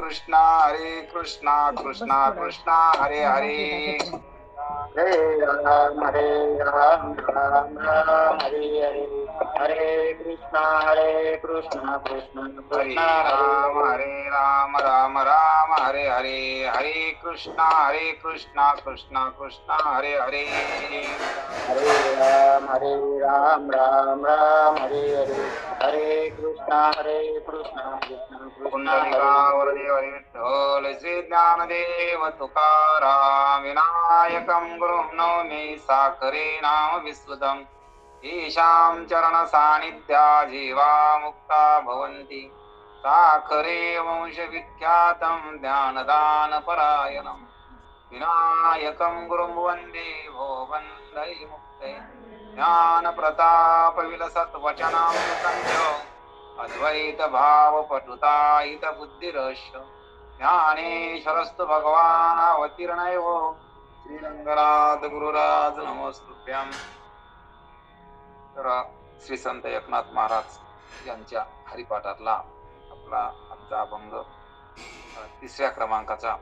कृष्णा कृष्णा कृष्णा हरे हरे हरे राम राम राम हरे हरे हरे कृष्णा कृष्णा हरे कृष्णा राम राम राम हरे हरे हरे कृष्णा कृष्णा कृष्णा हरे हरे हरे राम राम राम हरे हरे हरे कृष्णा कृष्णा कृष्णा हरे पुंडलिकावर देव विठ्ठल श्री ज्ञानदेव तुकाराम विनायकं गुरुं नौमि साखरे नाम विस्मृतम् ईशां चरण सान्निध्या जीवा मुक्ता भवन्ति साखरे वंश विख्यातं ज्ञानदान परायणम् विनायकं गुरुं वन्दे भो वन्दे मुक्ते ज्ञान प्रताप विलसत् वचनं संच अद्वैत भाव पटुतायित बुद्धिरस्य ज्ञानेश्वरस्तु भगवान् अवतीर्णयो श्रीरंगनाथ गुरुराज नमस्तुभ्यं. तर श्री संत एकनाथ महाराज यांच्या हरिपाठातला आपला आजचा अभंग तिसऱ्या क्रमांकाचा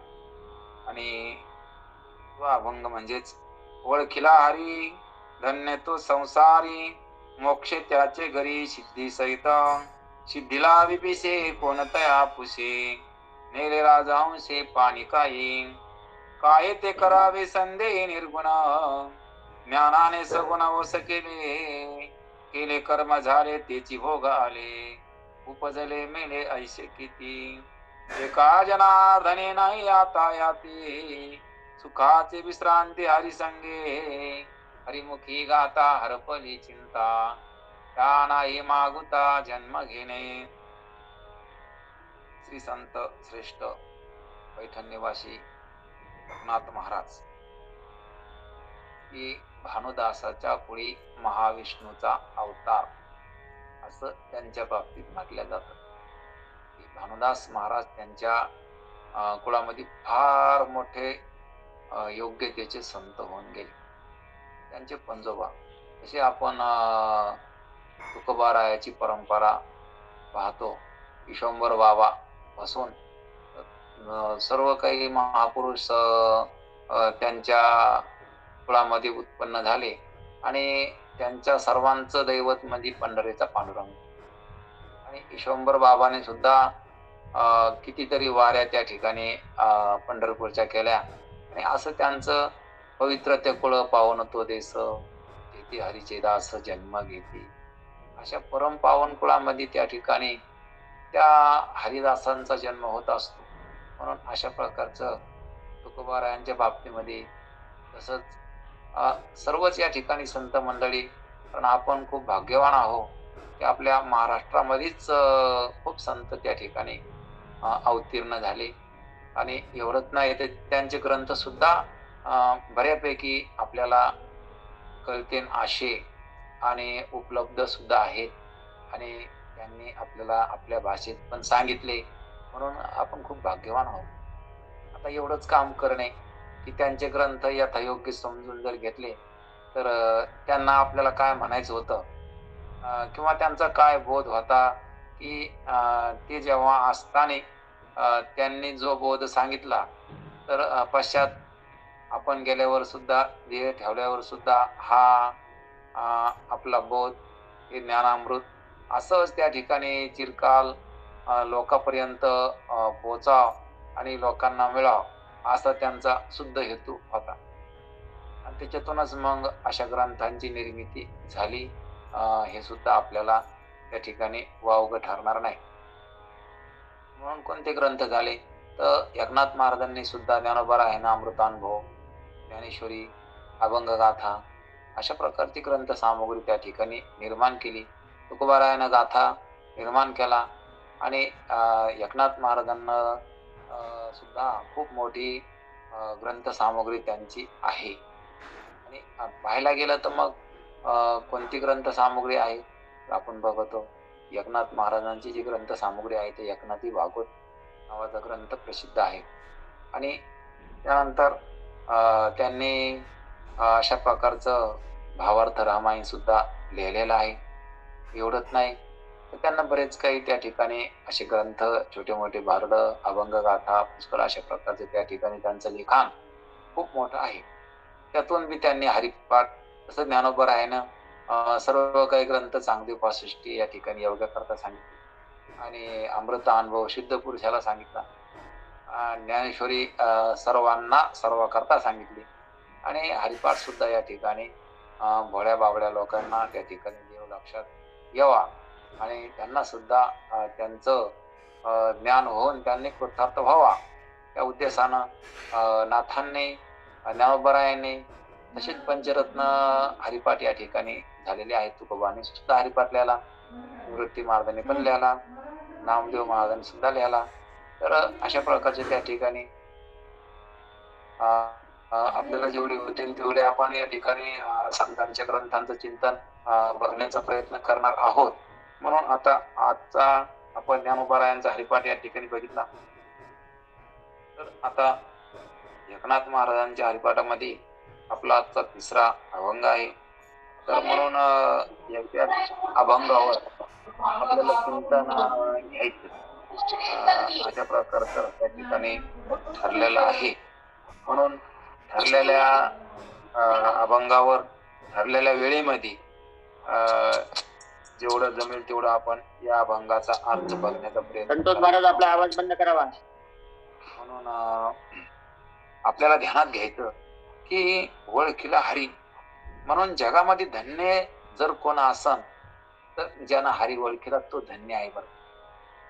आणि तो अभंग म्हणजेच ओळखिला हरी धन्य तो संसारी मोक्षे त्याचे घरी सिद्धी सहित सिद्धीला विपिसे कोणतया पुसे नेले राजहंसे पाणी काही काय ते करावे संदेह निर्गुण ज्ञानाने सगुण वस केले कर्म झाले तेची भोग आले उपजले मेले ऐसे किती एका जनार्दने नाही आता याती सुखाचे विश्रांती हरिसंगे हरिमुखी गाता हरपली चिंता त्या नाही मागुता जन्म घेणे. श्री संत श्रेष्ठ पैठण निवासी एकनाथ महाराज की भानुदासाच्या पुढे महाविष्णूचा अवतार असं त्यांच्या बाबतीत म्हटलं जातं. भानुदास महाराज त्यांच्या कुळामध्ये फार मोठे योग्यतेचे संत होऊन गेले. त्यांचे पंजोबा जसे आपण तुकोबारायाची परंपरा पाहतो, विश्वंभर बाबा पासून सर्व काही महापुरुष त्यांच्या कुळामध्ये उत्पन्न झाले आणि त्यांच्या सर्वांचं दैवत म्हणजे पंढरीचा पांडुरंग. आणि विश्वंभर बाबाने सुद्धा कितीतरी वाऱ्या त्या ठिकाणी पंढरपूरच्या केल्या आणि असं त्यांचं पवित्र ते कुळ पावन तो देश जेथे हरीचे दास जन्म घेते अशा परम पावन कुळामध्ये त्या ठिकाणी त्या हरिदासांचा जन्म होत असतो. म्हणून अशा प्रकारचं तुकोबारायांच्या बाबतीमध्ये तसंच सर्वच या ठिकाणी संत मंडळी, कारण आपण खूप भाग्यवान आहोत की आपल्या महाराष्ट्रामध्येच खूप संत त्या ठिकाणी अवतीर्ण झाले. आणि एवढंच नाही तर त्यांचे ग्रंथ सुद्धा बऱ्यापैकी आपल्याला कळते आशे आणि उपलब्ध सुद्धा आहेत आणि त्यांनी आपल्याला आपल्या भाषेत पण सांगितले. म्हणून आपण खूप भाग्यवान आहोत. आता एवढंच काम करणे की त्यांचे ग्रंथ यथायोग्य समजून जर घेतले तर त्यांना आपल्याला काय म्हणायचं होतं किंवा त्यांचा काय बोध होता की ते जेव्हा असताना त्यांनी जो बोध सांगितला तर पश्चात आपण गेल्यावर सुद्धा ध्येय ठेवल्यावर सुद्धा हा आपला बोध हे ज्ञानामृत असंच त्या ठिकाणी चिरकाल लोकांपर्यंत पोहोचाव आणि लोकांना मिळाव असा त्यांचा शुद्ध हेतू होता. आणि त्याच्यातूनच मग अशा ग्रंथांची निर्मिती झाली. हे सुद्धा आपल्याला त्या ठिकाणी वावगं ठरणार नाही. म्हणून कोणते ग्रंथ झाले तर एकनाथ महाराजांनी सुद्धा ज्ञानोबा अमृतानुभव, ज्ञानेश्वरी, अभंगगाथा अशा प्रकारची ग्रंथ सामुग्री त्या ठिकाणी निर्माण केली. तुकोबारायानं गाथा निर्माण केला आणि एकनाथ महाराजांना सुद्धा खूप मोठी ग्रंथ सामुग्री त्यांची आहे. आणि पाहायला गेलं तर मग कोणती ग्रंथ सामुग्री आहे आपण बघतो. एकनाथ महाराजांची जी ग्रंथ सामुग्री आहे ते एकनाथी भागवत नावाचा ग्रंथ प्रसिद्ध आहे. आणि त्यानंतर त्यांनी अशा प्रकारचं भावार्थ रामायण सुद्धा लिहिलेलं आहे. एवढंच नाही तर त्यांना बरेच काही त्या ठिकाणी असे ग्रंथ, छोटे मोठे भारड, अभंगगाथा, पुष्कळ अशा प्रकारचे त्या ठिकाणी त्यांचं लिखाण खूप मोठं आहे. त्यातून बी त्यांनी हरिपाठ, तसं ज्ञानोबा आहे ना, सर्व काही ग्रंथ चांगदेव पासष्टी या ठिकाणी योग्याकरता सांगितले आणि अमृत अनुभव सिद्ध पुरुषाला सांगितला. ज्ञानेश्वरी सर्वांना सर्वकरता सांगितली आणि हरिपाठ सुद्धा या ठिकाणी भोळ्या बाबड्या लोकांना त्या ठिकाणी देव लक्षात यावा आणि त्यांना सुद्धा त्यांचं ज्ञान होऊन त्यांनी कृतार्थ व्हावा त्या उद्देशानं नाथांनी, ज्ञानोबरायांनी तसेच पंचरत्न हरिपाठ या ठिकाणी झालेले आहेत. तुकोबांनी सुद्धा हरिपाठ लिहिला, निवृत्ती महाराजांनी पण लिहिला, नामदेव महाराजांनी सुद्धा लिहिला. तर अशा प्रकारचे त्या ठिकाणी अ, आपल्याला जेवढे होतील तेवढे आपण या ठिकाणी संतांच्या ग्रंथांचं चिंतन बघण्याचा प्रयत्न करणार आहोत. म्हणून आता आजचा आपण ज्ञानोबरायांचा हरिपाठ या ठिकाणी बघितला. तर आता एकनाथ महाराजांच्या हरिपाठामध्ये आपला आजचा तिसरा अभंग आहे. तर म्हणून या अभंगावर आपल्याला चिंतन घ्यायचं अशा प्रकारचं त्या ठिकाणी ठरलेलं आहे. म्हणून ठरलेल्या अभंगावर ठरलेल्या वेळेमध्ये जेवढं जमेल तेवढं आपण या अभंगाचा अर्थ बघण्याचा प्रयत्न संतोष महाराज आपला आवाज बंद करावा. म्हणून आपल्याला ध्यानात घ्यायचं की ओळखीला हरी, म्हणून जगामध्ये धन्य जर कोण असन तर ज्यानं हरी ओळखीला तो धन्य आहे. बरं,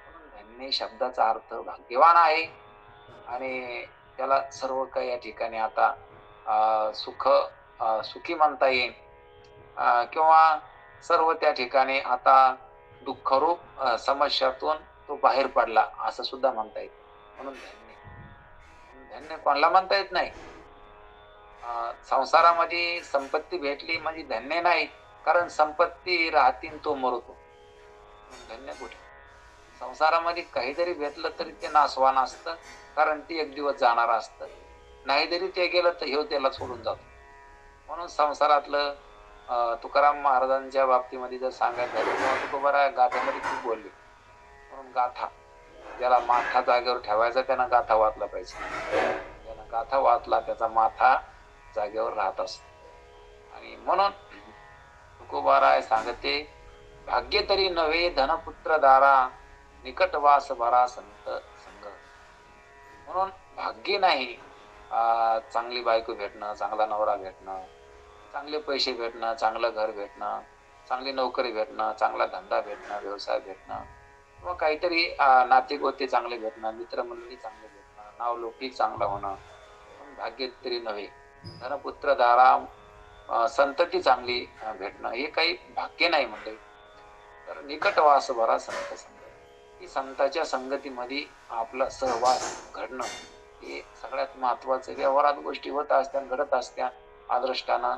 म्हणून धन्य शब्दाचा अर्थ भाग्यवान आहे आणि त्याला सर्व काही या ठिकाणी आता सुखी म्हणता येईल किंवा सर्व त्या ठिकाणी आता दुःखरूप समस्यातून तो बाहेर पडला असं सुद्धा म्हणता येईल. म्हणून धन्य कोणाला म्हणता येत नाही. संसारामध्ये संपत्ती भेटली म्हणजे धन्य नाही, कारण संपत्ती राहतील तो मरतो. धन्य कुठे? संसारामध्ये काही जरी भेटलं तरी ते नासवान असतं, कारण ते एक दिवस जाणार असतं. नाही जरी ते गेलं तर ह्यो त्याला सोडून जातो. म्हणून संसारातलं तुकाराम महाराजांच्या बाबतीमध्ये जर सांगायचं झालं किंवा तुकोबा गाथ्यामध्ये खूप बोलले. म्हणून गाथा ज्याला माथा जागेवर ठेवायचा त्यानं गाथा वाचला पाहिजे. ज्यानं गाथा वाचला त्याचा माथा जागेवर राहत असतो. आणि म्हणून तुकोबाराय सांगते, भाग्य तरी नव्हे धनपुत्र दारा, निकटवास बरा संत संग. म्हणून भाग्य नाही चांगली बायको भेटणं, चांगला नवरा भेटणं, चांगले पैसे भेटणं, चांगलं घर भेटणं, चांगली नोकरी भेटणं, चांगला धंदा भेटणं, व्यवसाय भेटणं किंवा काहीतरी नातेगोते चांगले भेटणं, मित्रमंडळी चांगले भेटणं, नाव लौकिक चांगलं होणं. पण भाग्य तरी नव्हे धनपुत्र दारा, संतती चांगली भेटणं हे काही भाग्य नाही म्हणले. तर निकटवास बरा संत संग, की संतांच्या संगतीमध्ये आपला सहवास घडणं हे सगळ्यात महत्वाचं. व्यवहारात गोष्टी होत असत्या, घडत असत्या, आदृष्टानं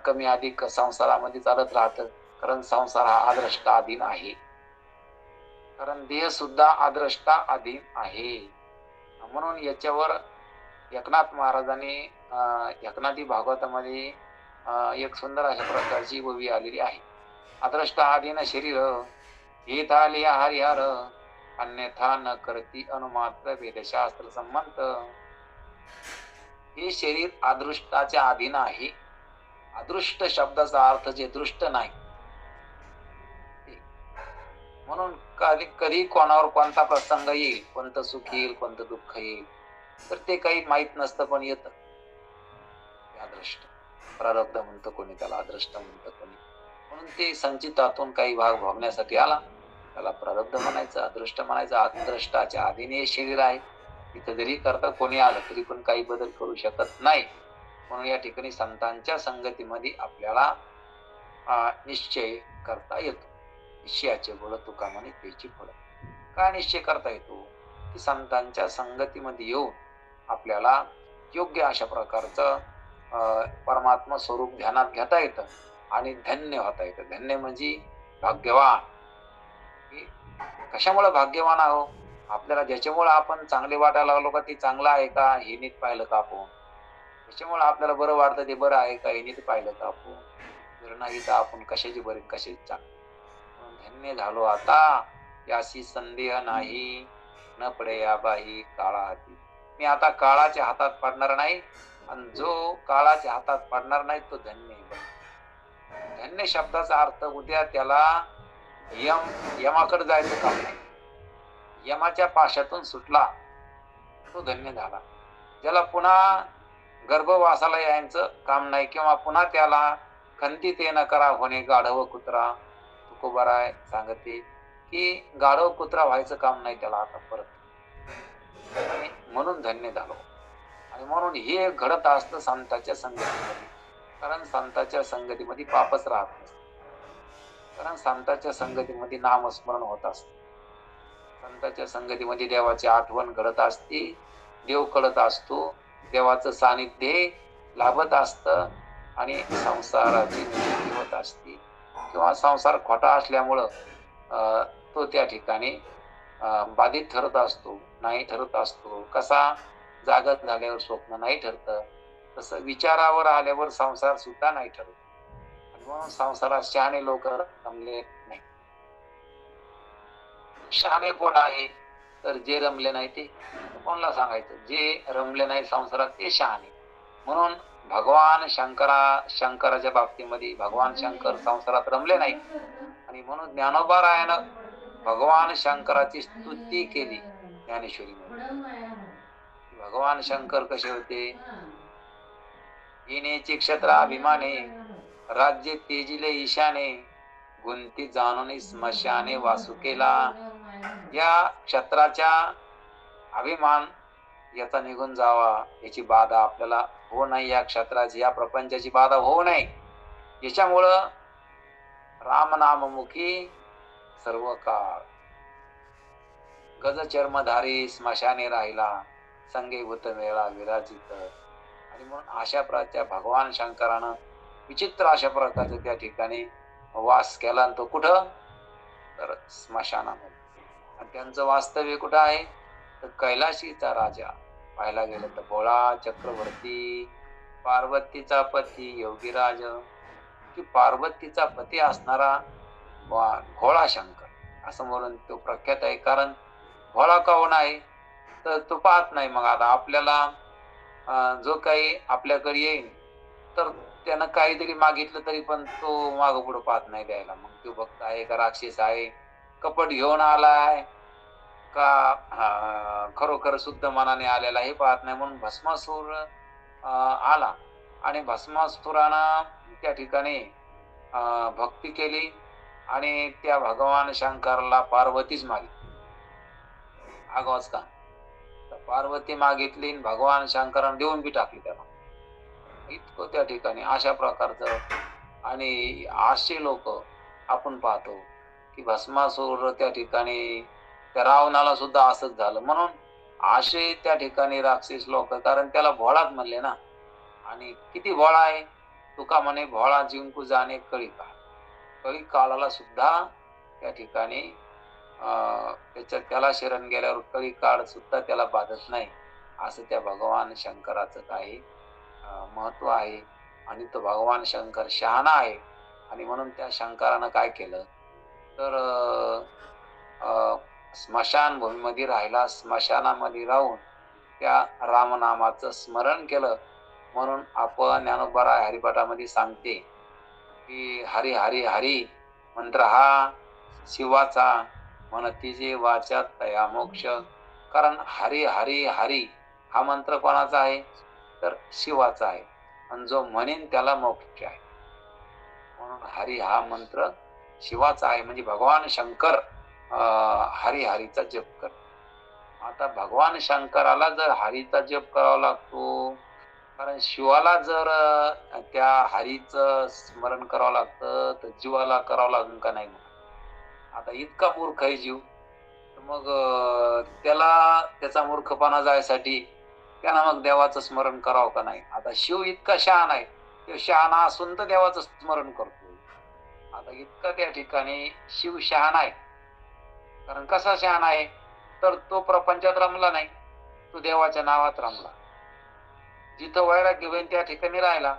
कमी अधिक संसारामध्ये चालत राहतं, कारण संसार हा आदृष्टा अधीन आहे, कारण देह सुद्धा आदृष्टा अधीन आहे. म्हणून याच्यावर एकनाथ महाराजांनी एकनाथी भागवतामध्ये एक सुंदर अशा प्रकारची ओवी आलेली आहे. आदृष्टा अधीन शरीर येथा लिया हरिहर, अन्यथा न करती अनुमात्र वेदशास्त्र संमत. हे शरीर अदृष्टाच्या अधीन आहे. अदृष्ट शब्दाचा अर्थ जे दृष्ट नाही. म्हणून कधी कोणावर कोणता प्रसंग येईल, कोणतं सुख येईल, कोणतं दुःख येईल, तर ते काही माहित नसतं, पण येतं. अदृष्ट प्रारब्ध म्हणतं कोणी, त्याला अदृष्ट म्हणतं कोणी. म्हणून ते संचितातून काही भाग भोगण्यासाठी आला, त्याला प्रारब्ध म्हणायचं, अदृष्ट म्हणायचं. अदृष्टाच्या अधीन हे शरीर आहे. इथं जरी करता कोणी आलं तरी पण काही बदल करू शकत नाही. म्हणून या ठिकाणी संतांच्या संगतीमध्ये आपल्याला निश्चय करता येतो. निश्चयाचे बळ तुका म्हणे त्याची फळं. काय निश्चय करता येतो? की संतांच्या संगतीमध्ये येऊन आपल्याला योग्य अशा प्रकारचं परमात्मा स्वरूप ध्यानात घेता येतं आणि धन्य होता येतं. धन्य म्हणजे भाग्यवान. कशामुळे भाग्यवान आहो? आपल्याला ज्याच्यामुळे आपण चांगले वाटायला लागलो का ते चांगलं आहे का हे नीट पाहिलं का आपण? त्याच्यामुळे आपल्याला बरं वाटतं ते बरं आहे का हे नीट पाहिलं का आपण? जर नाही तर आपण कशाची बरे कशाची चांगली. धन्य झालो आता, याशी संदेह नाही, न पडे या बाही काळा हाती. मी आता काळाच्या हातात पडणार नाही, आणि जो काळाच्या हातात पडणार नाही तो धन्य आहे. धन्य शब्दाचा अर्थ उद्या त्याला यमाकडे जायचं काम नाही, यमाच्या पाशातून सुटला तो धन्य झाला. ज्याला पुन्हा गर्भवासाला यायचं काम नाही, किंवा पुन्हा त्याला खंतीत न करा होणे गाढव कुत्रा. तुकोबाराय सांगते की गाढव कुत्रा व्हायचं काम नाही त्याला आता परत, आणि म्हणून धन्य झालो. आणि म्हणून हे घडत असतं संतांच्या संगतीमध्ये. कारण संतांच्या संगतीमध्ये पापच राहत नसतं, कारण संतांच्या संगतीमध्ये नामस्मरण होत असतं, संतांच्या संगतीमध्ये देवाची आठवण घडत असते, देव कळत असतो, देवाचं सानिध्य लाभत असतं, आणि संसाराची निवृत्ती होत असते. किंवा संसार खोटा असल्यामुळं तो त्या ठिकाणी बाधित ठरत असतो, नाही ठरत असतो. कसा जागत झाल्यावर स्वप्न नाही ठरत, तसं विचारावर आल्यावर संसार सुद्धा नाही ठरत. आणि म्हणून संसारात शहाणे लोक रमले नाही. शहाणे कोण आहे? तर जे रमले नाही ते. कोणाला सांगायचं? जे रमले नाही संसारात ते शहाणे. म्हणून भगवान शंकराच्या बाबतीमध्ये भगवान शंकर संसारात रमले नाही, आणि म्हणून ज्ञानोबारायानं भगवान शंकराची स्तुती केली ज्ञानेश्वरीमध्ये. भगवान शंकर कसे होते? येण्याचे क्षेत्र अभिमाने, राज्य तेजिले ईशाने, गुंती जाणून स्मशाने वासू केला. या क्षेत्राच्या अभिमान याचा निघून जावा, याची बाधा आपल्याला होऊ नये, या क्षेत्राची या प्रपंचाची बाधा होऊ नये, याच्यामुळं रामनाममुखी सर्व काळ गज चर्मधारी स्मशाने राहिला, संगीभूत वेळा विराजित. आणि म्हणून अशा प्रकारच्या भगवान शंकरानं विचित्र अशा प्रकारचं त्या ठिकाणी वास केला. तो कुठं? तर स्मशानामध्ये. आणि त्यांचं वास्तव्य कुठं आहे? तर कैलाशीचा राजा. पाहायला गेलं तर भोळा चक्रवर्ती, पार्वतीचा पती योगीराज, की पार्वतीचा पती असणारा भोळा शंकर असं म्हणून तो प्रख्यात आहे. कारण भोळा काऊन आहे? तर तो पाहत नाही. मग आता आपल्याला जो काही आपल्याकडे येईल तर त्यानं काहीतरी मागितलं तरी पण तो मागं पुढं पाहत नाही द्यायला. मग तो भक्त आहे का राक्षस आहे, कपट घेऊन आलाय का खरोखर शुद्ध मनाने आलेला हे पाहत नाही. म्हणून भस्मासूर आला, आणि भस्मासुरानं त्या ठिकाणी भक्ती केली, आणि त्या भगवान शंकरला पार्वतीच मागितली. आगावच का? तर पार्वती मागितली, भगवान शंकरानं देऊन बी टाकली त्याला. इतकं त्या ठिकाणी अशा प्रकारचं. आणि असे लोक आपण पाहतो की भस्मासूर त्या ठिकाणी त्या रावणाला सुद्धा असंच झालं. म्हणून असे त्या ठिकाणी राक्षस लोक, कारण त्याला भोळाच म्हणले ना. आणि किती भोळा आहे? तुका म्हणे भोळा जिंकू जाणे कळी काळ. कळी काळाला सुद्धा त्या ठिकाणी त्याला शरण गेल्यावर कळी काळ सुद्धा त्याला बाधत नाही, असं त्या भगवान शंकराचं काही महत्व आहे. आणि तो भगवान शंकर शहाणा आहे. आणि म्हणून त्या शंकरानं काय केलं तर स्मशान भूमीमध्ये राहिला, स्मशानामध्ये राहून त्या रामनामाचं स्मरण केलं. म्हणून आपण ज्ञानोबा हरिपाठामध्ये सांगते की हरी हरी हरी मंत्र हा शिवाचा, म्हणतीजे वाचा तया मोक्ष. कारण हरी हरी हरी हा मंत्र कोणाचा आहे? तर शिवाचा आहे, आणि जो म्हणेन त्याला मोक्ष आहे. म्हणून हरी हा मंत्र शिवाचा आहे. म्हणजे भगवान शंकर हरी हरीचा जप कर. आता भगवान शंकराला जर हरीचा जप करावा लागतो, कारण शिवाला जर त्या हरीचं स्मरण करावं लागतं तर जीवाला करावं लागेल का नाही? आता इतका मूर्ख आहे जीव, तर मग त्याला त्याचा मूर्खपणा जायसाठी त्यानं मग देवाचं स्मरण करावं का नाही? आता शिव इतका शहाणा आहे, तो शहाणा असून तर देवाचं स्मरण करतो. आता इतका त्या ठिकाणी शिव शहाणा आहे. कारण कसा शहाणा आहे? तर तो प्रपंचात रमला नाही, तो देवाच्या नावात रमला. जिथं वैराग्य होईल त्या ठिकाणी राहिला.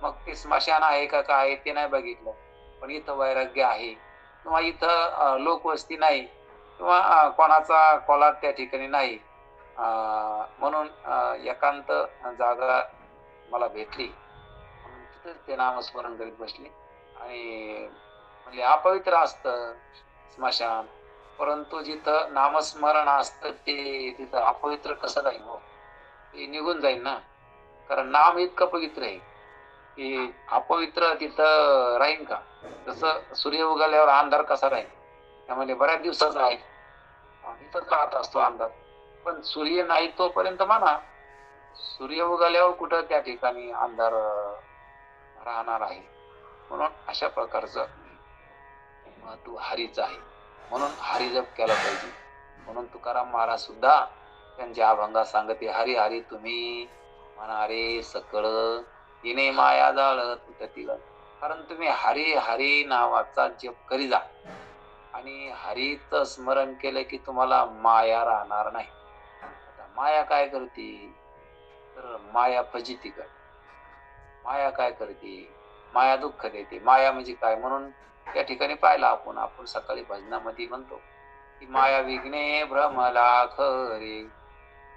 मग ते स्मशान आहे का काय ते नाही बघितलं, पण इथं वैराग्य आहे किंवा इथं लोकवस्ती नाही किंवा कोणाचा कोलाट त्या ठिकाणी नाही. म्हणून एकांत जागा मला भेटली. म्हणून तिथेच ते नामस्मरण करीत बसले आणि म्हणले अपवित्र असतं स्मशान, परंतु जिथं नामस्मरण असतं ते तिथं अपवित्र कसं राहील हो? ते निघून जाईल ना. कारण नाम इतकं पवित्र आहे की अपवित्र तिथं राहील का? जसं सूर्य उगवल्यावर अंधार कसा राहील? त्यामध्ये बऱ्याच दिवसाचा आहे. इथंच राहत असतो अंधार. पण सूर्य नाही तोपर्यंत म्हणा, सूर्य उगवल्यावर कुठं त्या ठिकाणी अंधार राहणार आहे. म्हणून अशा प्रकारचं महत्व हरीचं आहे. म्हणून हरिजप केला पाहिजे. म्हणून तुकाराम महाराज सुद्धा त्यांच्या अभंगात सांगते, हरी हरी तुम्ही म्हणा रे सकळ तिने माया जाळ तुटतील. कारण तुम्ही हरी हरी नावाचा जप करी जा आणि हरीचं स्मरण केलं की तुम्हाला माया राहणार नाही. आता माया काय करते? तर माया फजिती करते. माया काय करते? माया दुःख देते. माया म्हणजे काय? म्हणून त्या ठिकाणी पाहिलं आपण सकाळी भजनामध्ये म्हणतो की माया विघ्ने भ्रमला खरे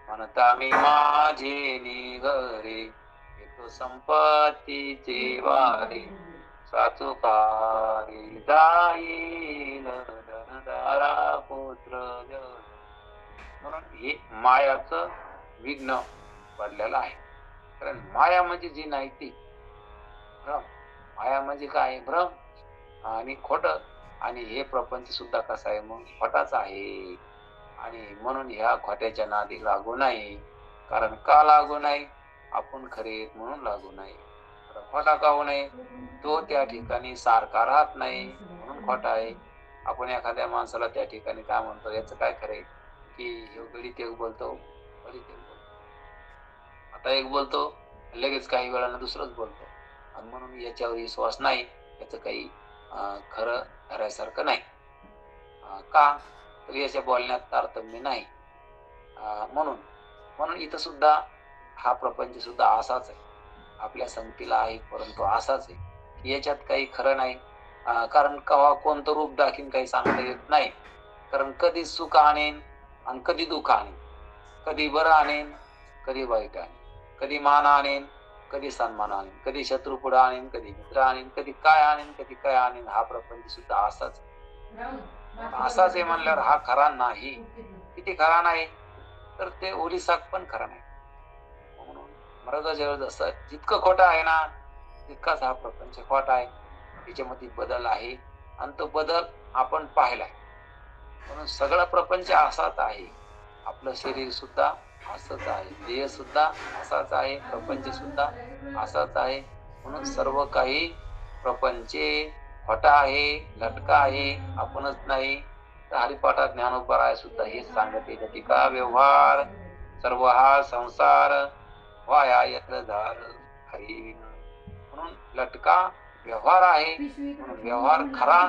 म्हणता मी माझे निघरे येतो संपत्तीचे वारे साचुकारे जाईल धनदारा पुत्र जन. म्हणून हे मायाचं विघ्न पडलेलं आहे. कारण माया म्हणजे जी नाही ती भ्रम. माया म्हणजे काय? भ्रम आणि खोट. आणि हे प्रपंच सुद्धा कसा आहे? मग खोटाच आहे. आणि म्हणून ह्या खोट्याच्या नादी लागू नये. कारण का लागू नये? आपण खरे आहेत म्हणून लागू नये. आता खोटा का होऊ नये? तो त्या ठिकाणी सारखा राहत नाही म्हणून खोटा आहे. आपण एखाद्या माणसाला त्या ठिकाणी काय म्हणतो, याचं काय खरंय की ह्यो गणित एक बोलतो, गणित एक बोलतो, आता एक बोलतो, लगेच काही वेळानं दुसरंच बोलतो. आणि म्हणून याच्यावर विश्वास नाही. याचं काही खरं धरायसारखं नाही. का? तर याच्या बोलण्यात तारतम्य नाही. म्हणून म्हणून इथं सुद्धा हा प्रपंच सुद्धा असाच आहे. आपल्या संगतीला आहे परंतु असाच आहे की याच्यात काही खरं नाही. कारण केव्हा कोणतं रूप दाखवीन काही सांगता येत नाही. कारण कधी सुख आणेन आणि कधी दुःख आणेन, कधी बरं आणेन कधी वाईट आणेन, कधी मान आणेन कधी सन्मान आणेन, कधी शत्रू पुढे आणेन कधी मित्र आणेन, कधी काय आणेन कधी काय आणेन. हा प्रपंच सुद्धा असाच असाच आहे म्हणल्यावर हा खरा नाही. किती खरा नाही? तर ते ओलिसाक पण खरा नाही. म्हणून मृगजळ जसं जितकं खोटं आहे ना तितकाच हा प्रपंच खोटा आहे. त्याच्यामध्ये बदल आहे आणि तो बदल आपण पाहिलाय. म्हणून सगळा प्रपंच असाच आहे. आपलं शरीर सुद्धा असंच आहे, देह सुद्धा असाच आहे, प्रपंच सुद्धा असाच आहे. म्हणून सर्व काही प्रपंचे खोटा आहे, लटका आहे, आपणच नाही. तर हरिपाठात ज्ञानोबराय सुद्धा हेच सांगते, गतिका व्यवहार सर्व हा संसार वाया यत्न झाल हरी. म्हणून लटका व्यवहार आहे म्हणून व्यवहार खरा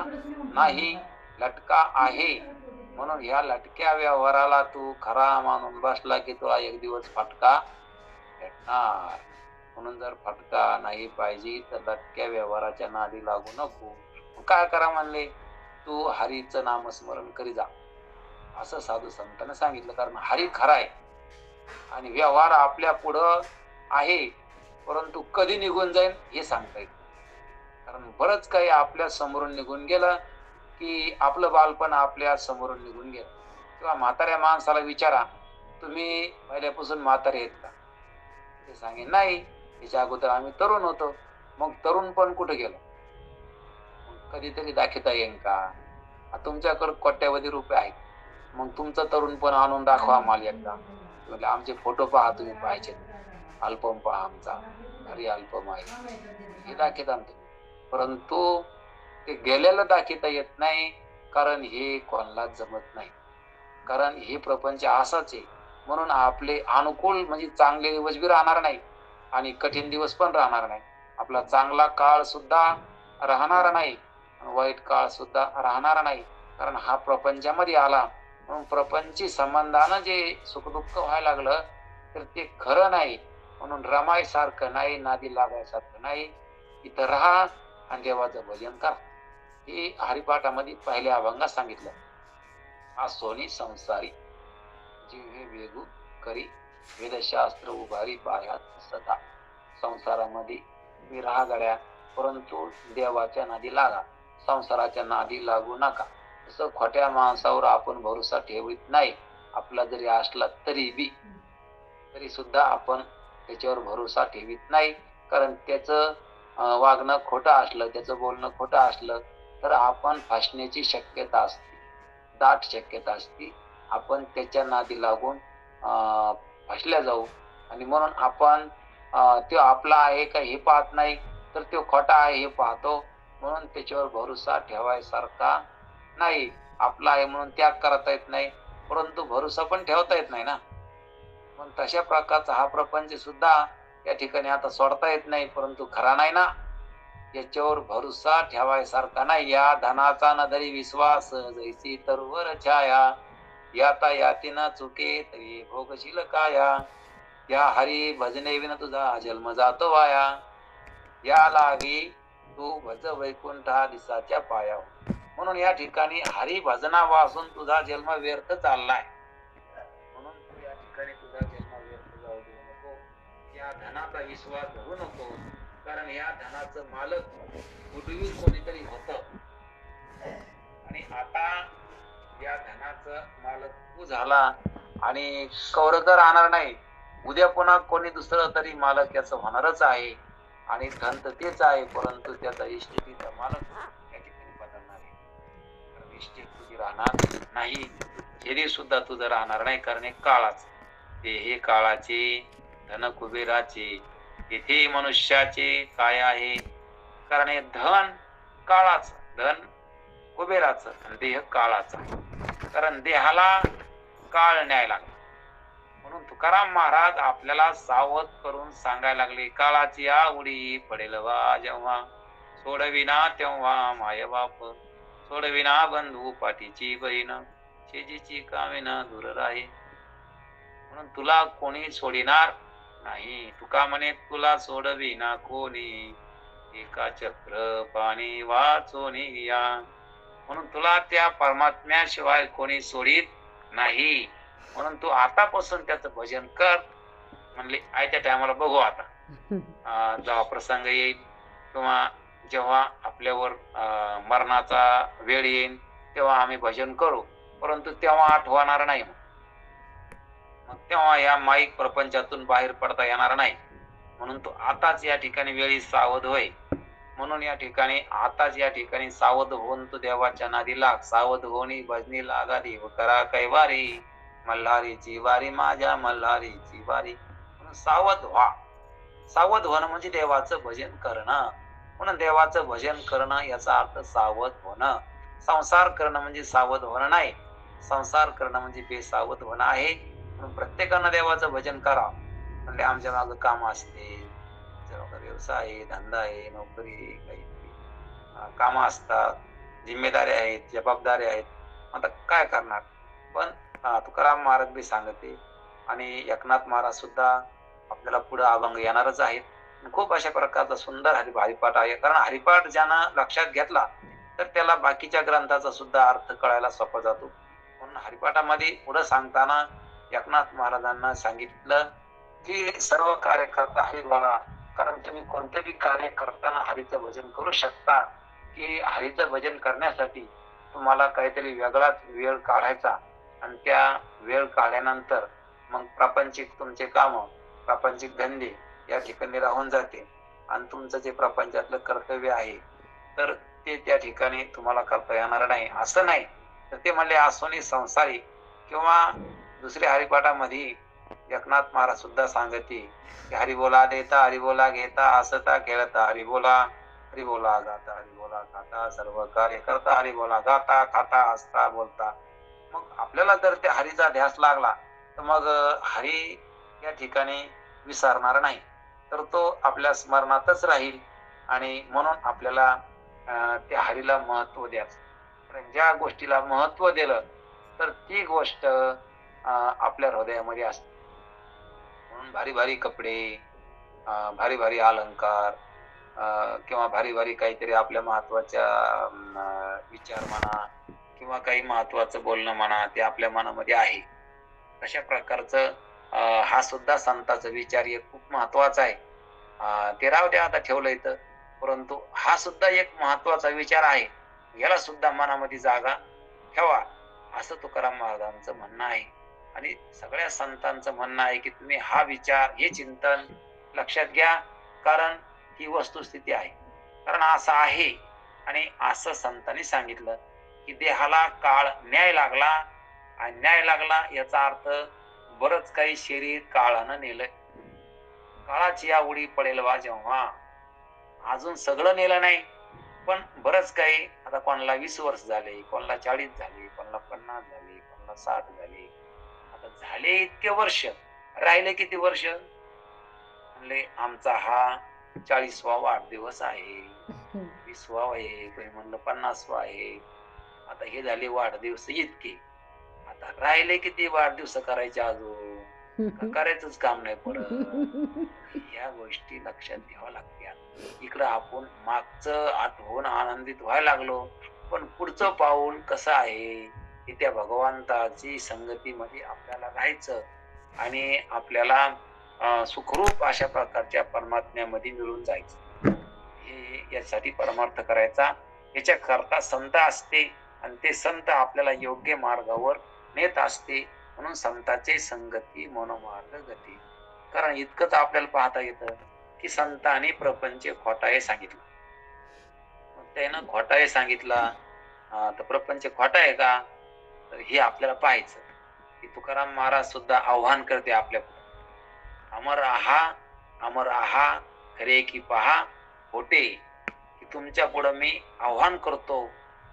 नाही, लटका आहे. म्हणून या लटक्या व्यवहाराला तू खरा मानून बसला की तुला एक दिवस फटका भेटणार. म्हणून जर फटका नाही पाहिजे तर लटक्या व्यवहाराच्या नादी लागू नको. काय करा म्हणले? तू हरीचं नामस्मरण करी जा असं साधू संतांना सांगितलं. कारण हरी खरा आहे आणि व्यवहार आपल्या पुढं आहे, परंतु कधी निघून जाईल हे सांगता येत. कारण बरंच काही आपल्या समोरून निघून गेलं की आपलं बालपण आपल्या समोरून निघून गेलं. किंवा म्हाताऱ्या माणसाला विचारा, तुम्ही पहिल्यापासून म्हातारे आहेत का? ते सांगेन नाही, त्याच्या अगोदर आम्ही तरुण होतो. मग तरुण पण कुठे गेलो? कधीतरी दाखवता येईल का? तुमच्याकडे कोट्यावधी रुपये आहेत, मग तुमचं तरुण पण आणून दाखवा आम्हाला एकदा. म्हणजे आमचे फोटो पहा, तुम्ही पाहायचे, अल्बम पहा आमचा, घरी अल्बम आहे, हे दाखवता तुम्ही. परंतु ते गेलेलं दाखवता येत नाही. कारण हे कोणालाच जमत नाही. कारण हे प्रपंच असाच आहे. म्हणून आपले अनुकूल म्हणजे चांगले दिवस बी राहणार नाही आणि कठीण दिवस पण राहणार नाही. आपला चांगला काळ सुद्धा राहणार नाही, वाईट काळ सुद्धा राहणार नाही. कारण हा प्रपंचामध्ये आला म्हणून प्रपंची संबंधानं जे सुखदुःख व्हायला लागलं तर ते खरं नाही. म्हणून रमायसारखं नाही, नादी लागायसारखं नाही. इथं राहा आणि देवाचं भजन करा. ही हरिपाठामध्ये पहिल्या अभंगात सांगितलं. हा सोनी संसारी जिव्हे वेगू करी वेदशास्त्र उभारी पायात सदा. संसारामध्ये तुम्ही राहा गड्या, परंतु देवाच्या नादी लागा, संसाराच्या नादी लागू नका. तसं खोट्या माणसावर आपण भरोसा ठेवित नाही. आपला जरी असला तरी सुद्धा आपण त्याच्यावर भरोसा ठेवित नाही. कारण त्याचं वागणं खोटं असलं, त्याचं बोलणं खोटं असलं तर आपण फसण्याची शक्यता असते, दाट शक्यता असते. आपण त्याच्या नादी लागून फसल्या जाऊ. आणि म्हणून आपण तो आपला आहे का हे पाहत नाही, तर तो खोटा आहे हे पाहतो. म्हणून त्याच्यावर भरोसा ठेवायसारखा नाही. आपला आहे म्हणून त्याग करता येत नाही, परंतु भरोसा पण ठेवता येत नाही ना. मग तशा प्रकारचा हा प्रपंच सुद्धा या ठिकाणी आता सोडता येत नाही, परंतु खरा नाही ना. याच्यावर भरोसा ठेवायसारखा नाही. या धनाचा न धरी विश्वास, जैसी तरुवर छाया, याता याती न चुके तरी भोगशील काया. या हरी भजने विन तुझा जन्म जातो वाया, या लागी तू भज वैकुंठा दिसाच्या पाया. म्हणून या ठिकाणी हरी भजना वाचून तुझा जन्म व्यर्थ चाललाय. म्हणून तू या ठिकाणी तुझा जन्म व्यर्थ जाऊ देऊ नको. या धनाचा विश्वास धरू नको, कारण या धनाचं मालक पूर्वी कोणीतरी होत आणि आता या धनाचं मालक तू झाला आणि कौरकर राहणार नाही. उद्या पुन्हा कोणी दुसरं तरी मालक याचं होणारच आहे. आणि धन तर तेच आहे, परंतु त्याचा इष्टेटीचा मालक या ठिकाणी बदलणार आहे. कारण इष्टेट तुझी राहणार नाही, शरीर सुद्धा तुझं राहणार नाही. कारण एक काळाच ते हे काळाचे, धन कुबेराचे, येथे मनुष्याचे काय आहे. कारण हे धन काळाचं, धन कुबेराचं आणि देह काळाचा. कारण देहाला काळ न्याय लागला. म्हणून तुकाराम महाराज आपल्याला सावध करून सांगायला लागले, काळाची आवडी पडेल वा जेव्हा, सोडविना तेव्हा माय बाप, सोडविना बंधू पाठीची बहीण, शेजीची कामिना दूर राही. म्हणून तुला कोणी सोडिणार नाही. तुका म्हणे तुला सोडविना कोणी, एका चक्र पाणी वाचोनी या. म्हणून तुला त्या परमात्म्याशिवाय कोणी सोडित नाही. म्हणून तू आतापासून त्याचं भजन कर. म्हणले आयत्या टायमाला बघू आता, जेव्हा प्रसंग येईल किंवा जेव्हा आपल्यावर मरणाचा वेळ येईल तेव्हा आम्ही भजन करू, परंतु तेव्हा आठवणार नाही. मग तेव्हा या माईक प्रपंचातून बाहेर पडता येणार नाही. म्हणून तू आताच या ठिकाणी वेळी सावध होय. म्हणून या ठिकाणी आताच या ठिकाणी सावध होऊन तू देवाच्या नादी लाग. सावध होणी भजनी लागा देव करा कैवारी, मल्हारीची वारी माझ्या मल्हारीची वारी. म्हणून सावध व्हा. सावध होणं म्हणजे देवाचं भजन करणं. म्हणून देवाचं भजन करणं याचा अर्थ सावध होणं. संसार करणं म्हणजे सावध होणं नाही. संसार करणं म्हणजे बेसावध होणं आहे. म्हणून प्रत्येकानं देवाचं भजन करा. म्हणजे आमच्या मागं काम असते, व्यवसाय आहे, धंदा आहे, नोकरी आहे, काही काम असतात, जिम्मेदारी आहेत, जबाबदारी आहेत. आता काय करणार. पण तुकाराम महाराज बी सांगते आणि एकनाथ महाराज सुद्धा आपल्याला पुढे अभंग येणारच आहेत. खूप अशा प्रकारचा सुंदर हरिपाठ आहे. कारण हरिपाठ ज्यानं लक्षात घेतला तर त्याला बाकीच्या ग्रंथाचा सुद्धा अर्थ कळायला सोपा जातो. म्हणून हरिपाठामध्ये पुढे सांगताना एकनाथ महाराजांना सांगितलं की सर्व कार्य करता हरी बोला. कारण तुम्ही कोणतेही कार्य करताना हरीचं भजन करू शकता. की हरीचं भजन करण्यासाठी तुम्हाला काहीतरी वेगळाच वेळ काढायचा आणि त्या वेळ काढल्यानंतर मग प्रापंचिक तुमचे काम, प्रापंचिक धंदे या ठिकाणी राहून जाते आणि तुमचं जे प्रपंचातलं कर्तव्य आहे तर ते त्या ठिकाणी तुम्हाला करता येणार नाही. असं नाही तर ते म्हणले आसोनी संसारी. किंवा दुसऱ्या हरिपाठामध्ये एकनाथ महाराज सुद्धा सांगते की हरिबोला देता हरिबोला घेता, हसता खेळता हरिबोला, हरिबोला गाता हरिबोला खाता, सर्व कार्य करता हरिबोला गाता, खाता हसता बोलता. मग आपल्याला जर त्या हरीचा ध्यास लागला तर मग हरी या ठिकाणी विसरणार नाही, तर तो आपल्या स्मरणातच राहील. आणि म्हणून आपल्याला त्या हरीला महत्व द्यायचं. ज्या गोष्टीला महत्व दिलं तर ती गोष्ट आपल्या हृदयामध्ये असते. म्हणून भारी भारी कपडे, भारी भारी अलंकार, किंवा भारी भारी काहीतरी आपल्या महत्वाच्या विचार म्हणा किंवा काही महत्वाचं बोलणं म्हणा ते आपल्या मनामध्ये आहे. तशा प्रकारचं हा सुद्धा संताचा विचार एक खूप महत्वाचा आहे. ते राहू द्या आता ठेवलं इथं. परंतु हा सुद्धा एक महत्वाचा विचार आहे. याला सुद्धा मनामध्ये जागा ठेवा, असं तुकाराम महाराजांचं म्हणणं आहे. आणि सगळ्या संतांचं म्हणणं आहे, की तुम्ही हा विचार, हे चिंतन लक्षात घ्या. कारण ही वस्तुस्थिती आहे. कारण असं आहे आणि असं संतांनी सांगितलं, की देहाला काळ न्याय लागला आणि न्याय लागला याचा अर्थ बरंच काही शरीर काळानं नेलंय. काळाची या उडी पडेल बा जेव्हा. अजून सगळं नेलं नाही, पण बरंच काही आता कोणाला 20 वर्ष झाले, कोणाला 40 झाले, कोणाला 50 झाले, कोणाला 60 झाले. आता झाले इतके वर्ष, राहिले किती वर्ष? म्हणले आमचा हा 40वा वाढदिवस आहे, 20वा आहे, कोणी म्हणलं 50वा आहे. आता हे झाले वाढदिवस इतके. आता राहिले किती वाढदिवस करायचे अजून? का करायचंच काम नाही पडत. या गोष्टी लक्षात घ्याव्या लागत्या. इकडं आपण मागचं आठवून आनंदित व्हायला लागलो, पण पुढचं पाऊल कसं आहे, की त्या भगवंताची संगतीमध्ये आपल्याला राहायचं आणि आपल्याला सुखरूप अशा प्रकारच्या परमात्म्यामध्ये मिळून जायचं. हे यासाठी परमार्थ करायचा. याच्याकरता संत असते आणि ते संत आपल्याला योग्य मार्गावर नेत असते. म्हणून संताचे संगती मनोमार्ग गती. कारण इतकंच आपल्याला पाहता येतं, की संतांनी प्रपंच खोटा आहे सांगितलं. मग त्यानं खोटा आहे सांगितला, तर प्रपंच खोटा आहे का? तर हे आपल्याला पाहायचं. की तुकाराम महाराज सुद्धा आव्हान करते आपल्या पुढे. अमर आहा, अमर आहा, खरे की पहा खोटे. की तुमच्या पुढे मी आव्हान करतो.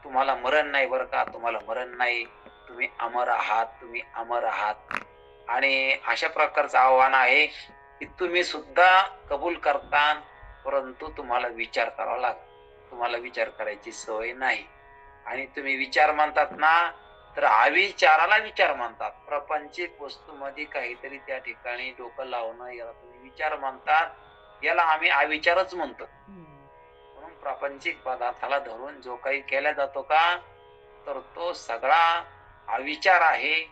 तुम्हाला मरण नाही बरं का, तुम्हाला मरण नाही. तुम्ही अमर आहात, तुम्ही अमर आहात. आणि अशा प्रकारचं आव्हान आहे, की तुम्ही सुद्धा कबूल करता, परंतु तुम्हाला विचार करावा लागेल. तुम्हाला विचार करायची सवय नाही. आणि तुम्ही विचार म्हणतात ना, तर अविचाराला विचार म्हणतात. प्रापंचिक वस्तूमध्ये काहीतरी त्या ठिकाणी डोकं लावणं याला तुम्ही विचार म्हणतात. याला आम्ही अविचारच म्हणतो. म्हणून प्रापंचिक पदार्थाला धरून जो काही केला जातो का, तर तो सगळा अविचार आहे.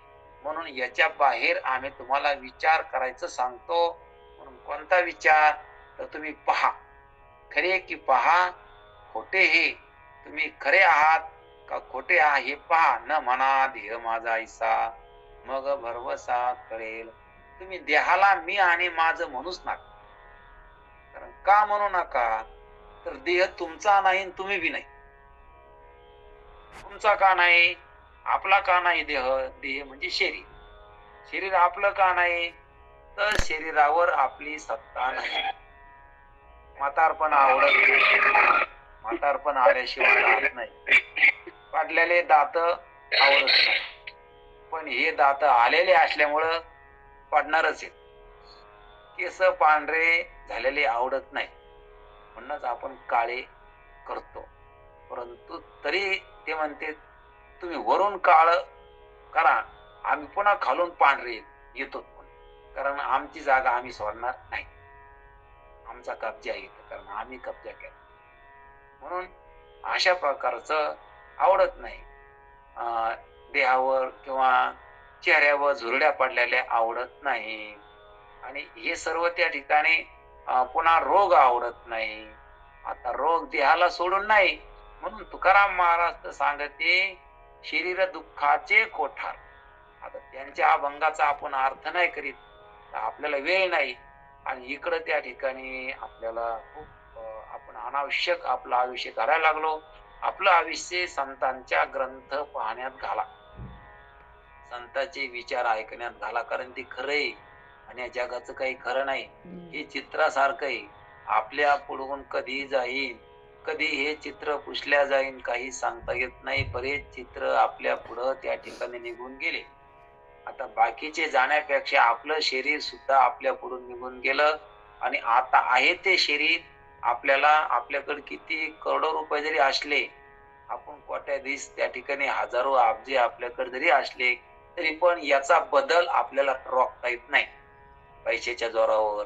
म्हणून याच्या बाहेर आम्ही तुम्हाला विचार करायचं सांगतो. म्हणून कोणता विचार? तर तुम्ही पहा, खरे की पहा खोटे हे. तुम्ही खरे आहात का खोटे आहात हे पहा. न म्हणा देह माझा ऐसा, मग भरवसा कळेल. तुम्ही देहाला मी आणि माझं म्हणूच नका. कारण का म्हणू नका? तर देह तुमचा नाही आणि तुम्ही बी नाही. तुमचा का नाही? आपला का नाही देह? देह म्हणजे शरीर. शरीर आपलं का नाही? तर शरीरावर आपली सत्ता नाही. म्हातारपण आवडत नाही. म्हातारपण आल्याशिवाय राहत नाही. पडलेले दात आवडत नाही. पण हे दात आलेले असल्यामुळं पडणारच आहेत. केस पांढरे झालेले आवडत नाही. म्हणूनच आपण काळे करतो. परंतु तरी ते म्हणते तुम्ही वरून काळ करा, आम्ही पुन्हा खालून पांढरे येतो. कारण आमची जागा आम्ही सोडणार नाही. आमचा कब्जा येतो, कारण आम्ही कब्जा केला. म्हणून अशा प्रकारचं आवडत नाही. देहावर किंवा चेहऱ्यावर झुरड्या पडलेल्या आवडत नाही. आणि हे सर्व त्या ठिकाणी पुन्हा रोग आवडत नाही. आता रोग देहाला सोडून नाही. म्हणून तुकाराम महाराज तर सांगते शरीर दुःखाचे कोठार. आता त्यांच्या अभंगाचा आपण अर्थ नाही करीत, तर आपल्याला वेळ नाही. आणि इकडं त्या ठिकाणी आपल्याला खूप आपण अनावश्यक आपलं आयुष्य करायला लागलो. आपलं आयुष्य संतांच्या ग्रंथ पाहण्यात घाला, संतांचे विचार ऐकण्यात घाला. कारण ते खरं आहे आणि या जगाचं काही खरं नाही. हे चित्रासारखं आहे. आपल्या पुढून कधी जाईल, कधी हे चित्र पुसल्या जाईल काही सांगता येत नाही. बरेच चित्र आपल्या पुढं त्या ठिकाणी निघून गेले. आता बाकीचे जाण्यापेक्षा आपलं शरीर सुद्धा आपल्या पुढून निघून गेलं. आणि आता आहे ते शरीर आपल्याला, आपल्याकडे किती करोडो रुपये जरी असले, आपण कोट्याधीश त्या ठिकाणी हजारो अब्जे आपल्याकडे जरी असले, तरी पण याचा बदल आपल्याला रोखता येत नाही. पैशाच्या जोरावर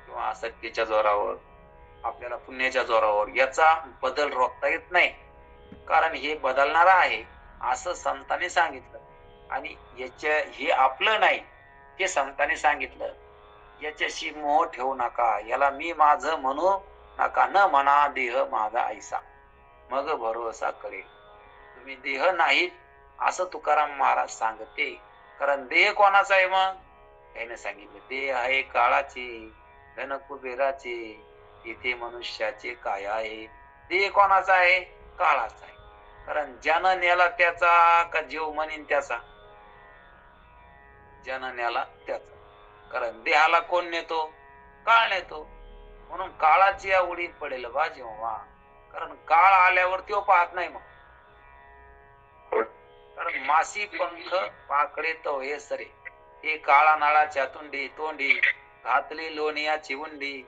किंवा सत्तेच्या जोरावर. आपल्याला पुण्याच्या जोरावर याचा बदल रोखता येत नाही, कारण हे बदलणारा आहे असं संतांनी सांगितलं. आणि हे आपलं नाही, हे संतांनी सांगितलं. याच्याशी मोह ठेवू नका, याला मी माझं म्हणू नका, न म्हणा देह माझा ऐसा, मग भरोसा करेल. तुम्ही देह नाहीत असं तुकाराम महाराज सांगते. कारण देह कोणाचा आहे? मग त्याने सांगितलं, देह आहे काळाचे, धन कुबेराचे, इथे मनुष्याचे काय आहे. देह कोणाचा आहे? काळाचा आहे. कारण ज्यानं नेला त्याचा, का जीव म्हणीन त्याचा? ज्यानं नेला त्याचा. कारण देहाला कोण नेतो? काळ नेतो. म्हणून काळाची या उडी पडेल बा जेव्हा, कारण काळ आल्यावर तो पाहत नाही. मग कारण मासी पंख पाकडे तो हे सरे, हे काळा नाळाच्या तोंडी घातली लोणियाची उंडी,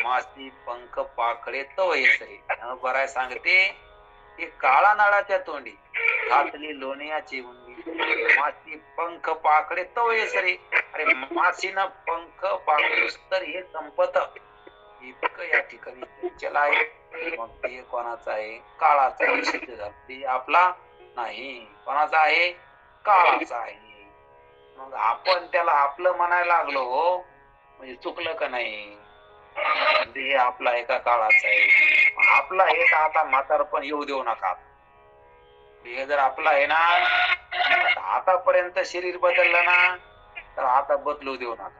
मासी पंख पाकडे तो हे सरे. बराय सांगते, हे काळा नाळाच्या तोंडी घातली लोणियाची उंडी, मासी पंख पाकडे तो हे सरे. अरे मासीनं पंख पाकडूस तर हे संपत, इतकं या ठिकाणी चल आहे. मग ते कोणाचा आहे? काळाचा आहे. सिद्ध झालं ते आपला नाही. कोणाचा आहे? काळाचा आहे. मग आपण त्याला आपलं म्हणायला लागलो, म्हणजे चुकलं का नाही? हे आपला आहे का काळाचा आहे? आपला आहे का? आता म्हातारपण येऊ देऊ नका. हे जर आपला आहे ना, आतापर्यंत शरीर बदललं ना, तर आता बदलू देऊ नका.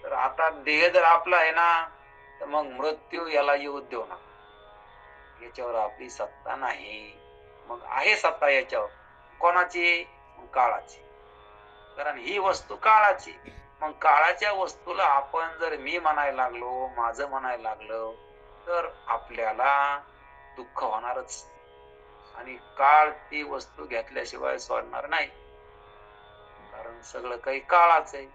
तर आता देह जर आपला आहे ना, तर मग मृत्यू याला येऊ देऊ नका. याच्यावर आपली सत्ता नाही. मग आहे सत्ता याच्यावर कोणाची? काळाची. कारण ही वस्तू काळाची. मग काळाच्या वस्तूला आपण जर मी म्हणायला लागलो, माझं म्हणायला लागलो, तर आपल्याला दुःख होणारच. आणि काळ ती वस्तू घेतल्याशिवाय सोडणार नाही. कारण सगळं काही काळाच आहे.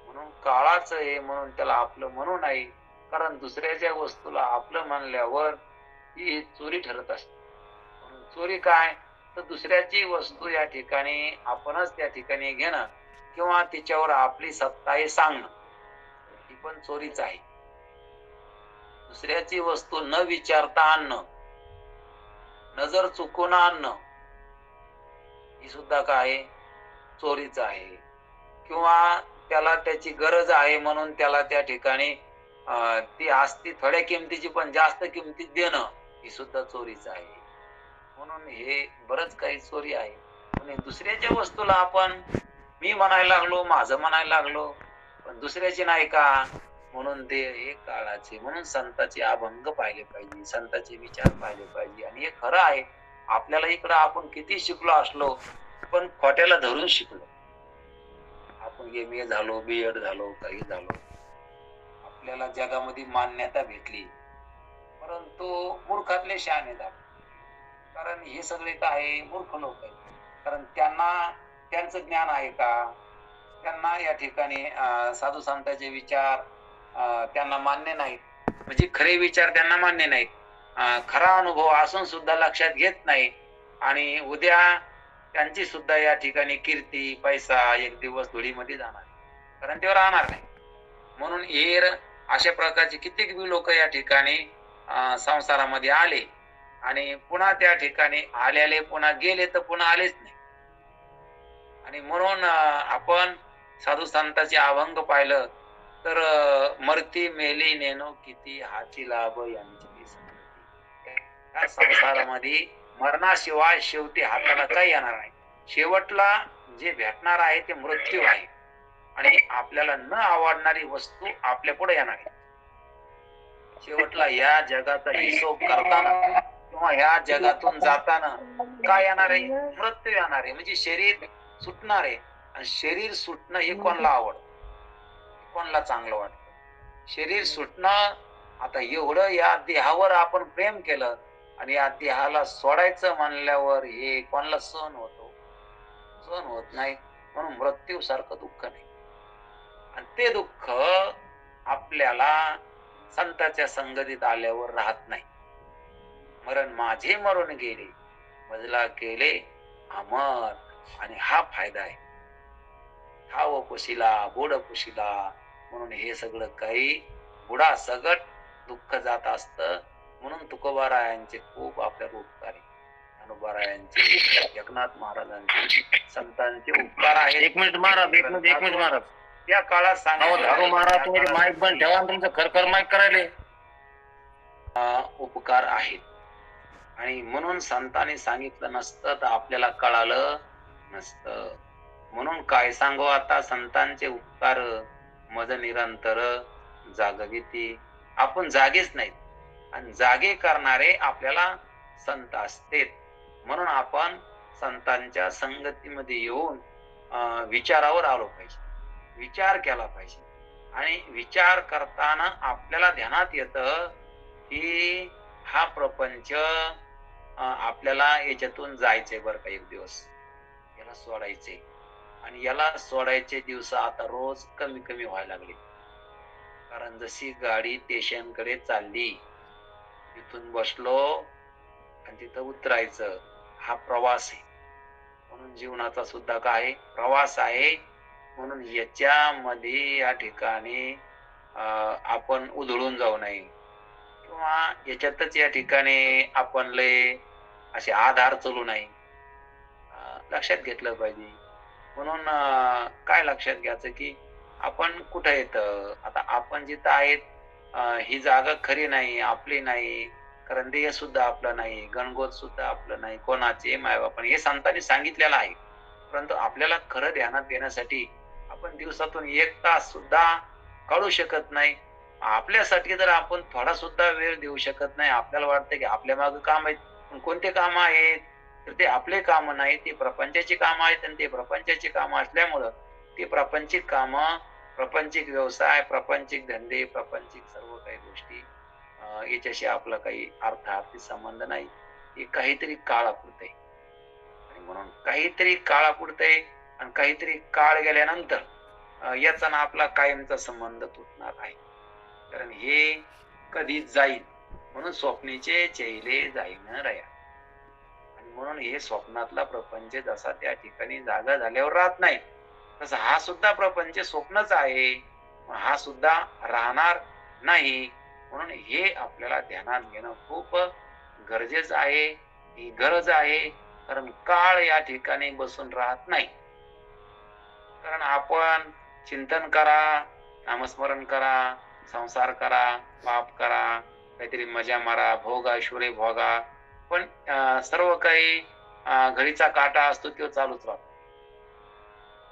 म्हणून काळाच आहे म्हणून त्याला आपलं म्हणू नाही. कारण दुसऱ्याच्या वस्तूला आपलं म्हणल्यावर ही चोरी ठरत असते. म्हणून चोरी काय? तर दुसऱ्याची वस्तू या ठिकाणी आपणच त्या ठिकाणी घेणं किंवा तिच्यावर आपली सत्ता आहे सांगणं, ही पण चोरीच आहे. दुसऱ्याची वस्तू न विचारता आणणं, नजर चुकून आणणं, ही सुद्धा काय? चोरीच आहे. किंवा त्याला त्याची गरज आहे म्हणून त्याला त्या ठिकाणी ती असती थोड्या किमतीची पण जास्त किमतीत देणं, ही सुद्धा चोरीच आहे. म्हणून हे बरंच काही चोरी आहे. आणि दुसऱ्याच्या वस्तूला आपण मी म्हणायला लागलो, माझं म्हणायला लागलो, पण दुसऱ्याची नाही का? म्हणून ते हे काळाचे. म्हणून संतांचे अभंग पाहिले पाहिजे, संतांचे विचार पाहिले पाहिजे. आणि हे खरं आहे. आपल्याला इकडं आपण किती शिकलो असलो, पण खोट्याला धरून शिकलो. आपण MA झालो, BEd झालो, काही झालो, आपल्याला जगामध्ये मान्यता भेटली, परंतु मूर्खातले शहाणे झाले. कारण हे सगळे काय? मूर्ख लोक आहेत. कारण त्यांचं ज्ञान आहे का? त्यांना या ठिकाणी साधू संतांचे विचार त्यांना मान्य नाहीत. म्हणजे खरे विचार त्यांना मान्य नाहीत. खरा अनुभव असून सुद्धा लक्षात घेत नाही. आणि उद्या त्यांची सुद्धा या ठिकाणी कीर्ती पैसा एक दिवस धुळीमध्ये जाणार, कारण ते राहणार नाही. म्हणून अशा प्रकारचे कित्येक लोक या ठिकाणी संसारामध्ये आले आणि पुन्हा त्या ठिकाणी आलेले पुन्हा गेले, तर पुन्हा आलेच नाही. आणि म्हणून आपण साधू संतांचे अभंग पाहिलं तर मरती मेली नेनो किती हाची लाभ यांची संगती. या संसारामध्ये मरणाशिवाय शेवटी हाताला काही येणार नाही. शेवटला जे भेटणार आहे ते मृत्यू आहे. आणि आपल्याला न आवडणारी वस्तू आपल्या पुढे येणार आहे. शेवटला या जगाचा हिशोब करताना किंवा ह्या जगातून जाताना काय येणार आहे? मृत्यू येणार आहे. म्हणजे शरीर सुटणार आहे. आणि शरीर सुटणं हे कोणाला आवडतं? कोणाला चांगलं वाटतं? शरीर सुटणं. आता एवढं या देहावर आपण प्रेम केलं आणि या देहाला सोडायचं म्हणल्यावर हे कोणाला सहन होतो? सहन होत नाही. म्हणून मृत्यू सारखं दुःख नाही. आणि ते दुःख आपल्याला संतांच्या संगतीत आल्यावर राहत नाही. मरण माझे मरून गेले, बदला केले अमर. आणि हा फायदा आहे. ठाव पुशिला बोड पुशिला. म्हणून हे सगळं काही बुडा सगट दुःख जात असतं. म्हणून तुकोबारायांचे खूप आपल्यावर उपकार आहे. ज्ञानोबारायांचे, एकनाथ महाराजांचे, संतांचे उपकार आहेत. एक मिनिट महाराज, एक मिनिट महाराज. त्या काळात धारू महाराज, तुम्ही माईक बंद ठेवा, तुमचं खरखर माईक करायले. उपकार आहेत. आणि म्हणून संतांनी सांगितलं नसतं तर आपल्याला कळालं नसतं. म्हणून काय सांगू आता, संतांचे उपकार मज निरंतर जागविती. आपण जागेच नाहीत आणि जागे करणारे आपल्याला संत असते. म्हणून आपण संतांच्या संगतीमध्ये येऊन विचारावर आलो पाहिजे, विचार केला पाहिजे. आणि विचार करताना आपल्याला ध्यानात येतं की हा प्रपंच आपल्याला याच्यातून जायचंय बरं का, एक दिवस याला सोडायचे. आणि याला सोडायचे दिवस आता रोज कमी कमी व्हायला लागले. कारण जशी गाडी स्टेशनकडे चालली, तिथून बसलो आणि तिथं उतरायचं, हा प्रवास आहे. म्हणून जीवनाचा सुद्धा काय प्रवास आहे. म्हणून याच्यामध्ये या ठिकाणी आपण उधळून जाऊ नये, किंवा याच्यातच या ठिकाणी आपण लय असे आधार चालू नाही. लक्षात घेतलं पाहिजे. म्हणून काय लक्षात घ्यायचं की आपण कुठं येत, आता आपण जिथं आहेत ही जागा खरी नाही, आपली नाही. कारण देह सुद्धा आपलं नाही, गणगोत सुद्धा आपलं नाही, कोणाचे मायबापाने हे संतांनी सांगितलेलं आहे. परंतु आपल्याला खरं ध्यानात देण्यासाठी आपण दिवसातून 1 तास सुद्धा काढू शकत नाही. आपल्यासाठी जर आपण थोडा सुद्धा वेळ देऊ शकत नाही, आपल्याला वाटतं की आपल्या मागे काम आहेत. पण कोणते काम आहेत, तर ते आपले काम नाही, ते प्रपंचाची कामं आहेत. आणि ते प्रपंचाची कामं असल्यामुळं ते प्रापंचिक कामं, प्रापंचिक व्यवसाय, प्रापंचिक धंदे, प्रापंचिक सर्व काही गोष्टी याच्याशी आपला काही अर्थार्थी संबंध नाही. हे काहीतरी काळापुरतं आहे. आणि म्हणून काहीतरी काळापुरतं आहे आणि काहीतरी काळ गेल्यानंतर याचा ना आपला कायमचा संबंध तुटणार आहे. कारण हे कधी जाईल. म्हणून स्वप्नीचे चेले जाईन रया. आणि म्हणून हे स्वप्नातला प्रपंच जसा त्या ठिकाणी जागा झाल्यावर राहत नाही, तसा हा सुद्धा प्रपंच स्वप्नच आहे. हा सुद्धा राहणार नाही. म्हणून हे आपल्याला ध्यानात घेणं खूप गरजेचं आहे, ही गरज आहे. कारण काळ या ठिकाणी बसून राहत नाही. कारण आपण चिंतन करा, नामस्मरण करा, संसार करा, पाप करा, काहीतरी मजा मारा, भोग ऐश्वर्य भोगा, पण सर्व काही घडीचा काटा असतो तो चालूच राहतो.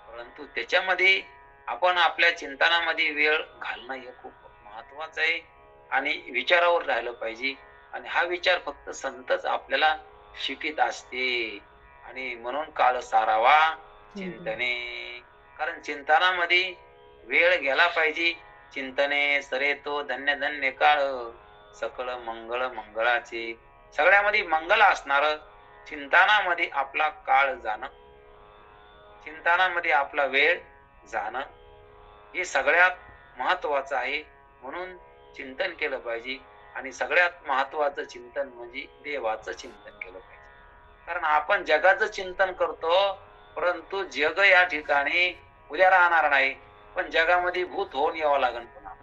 परंतु त्याच्यामध्ये आपण आपल्या चिंतनामध्ये वेळ घालणं हे खूप महत्वाचं आहे. आणि विचारावर राहिलं पाहिजे. आणि हा विचार फक्त संतच आपल्याला शिकित असते. आणि म्हणून काळ सारावा चिंतने. कारण चिंतनामध्ये वेळ गेला पाहिजे. चिंतने सरे तो धन्य धन्य काळ, सकळ मंगळ मंगळाचे. सगळ्यामध्ये मंगल असणार चिंतनामध्ये आपला काळ जाणं, चिंतनामध्ये आपला वेळ जाणं हे सगळ्यात महत्वाचं आहे. म्हणून चिंतन केलं पाहिजे. आणि सगळ्यात महत्वाचं चिंतन म्हणजे देवाचं चिंतन केलं पाहिजे. कारण आपण जगाचं चिंतन करतो, परंतु जग या ठिकाणी उद्या राहणार नाही, पण जगामध्ये भूत होऊन यावं लागेल पुन्हा.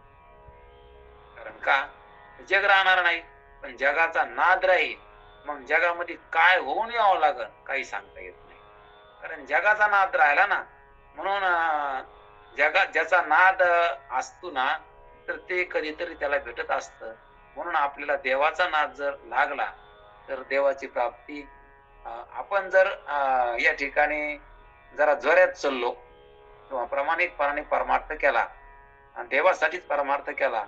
कारण का जग राहणार नाही, पण जगाचा नाद राहील. मग जगामध्ये काय होऊन यावं लागेल काही सांगता येत नाही. कारण जगाचा नाद राहिला ना, म्हणून जगात ज्याचा नाद असतो ना, तर ते कधीतरी त्याला भेटत असतं. म्हणून आपल्याला देवाचा नाद जर लागला तर देवाची प्राप्ती. आपण जर या ठिकाणी जरा जोरात चाललो किंवा प्रामाणिकपणाने परमार्थ केला, देवासाठीच परमार्थ केला,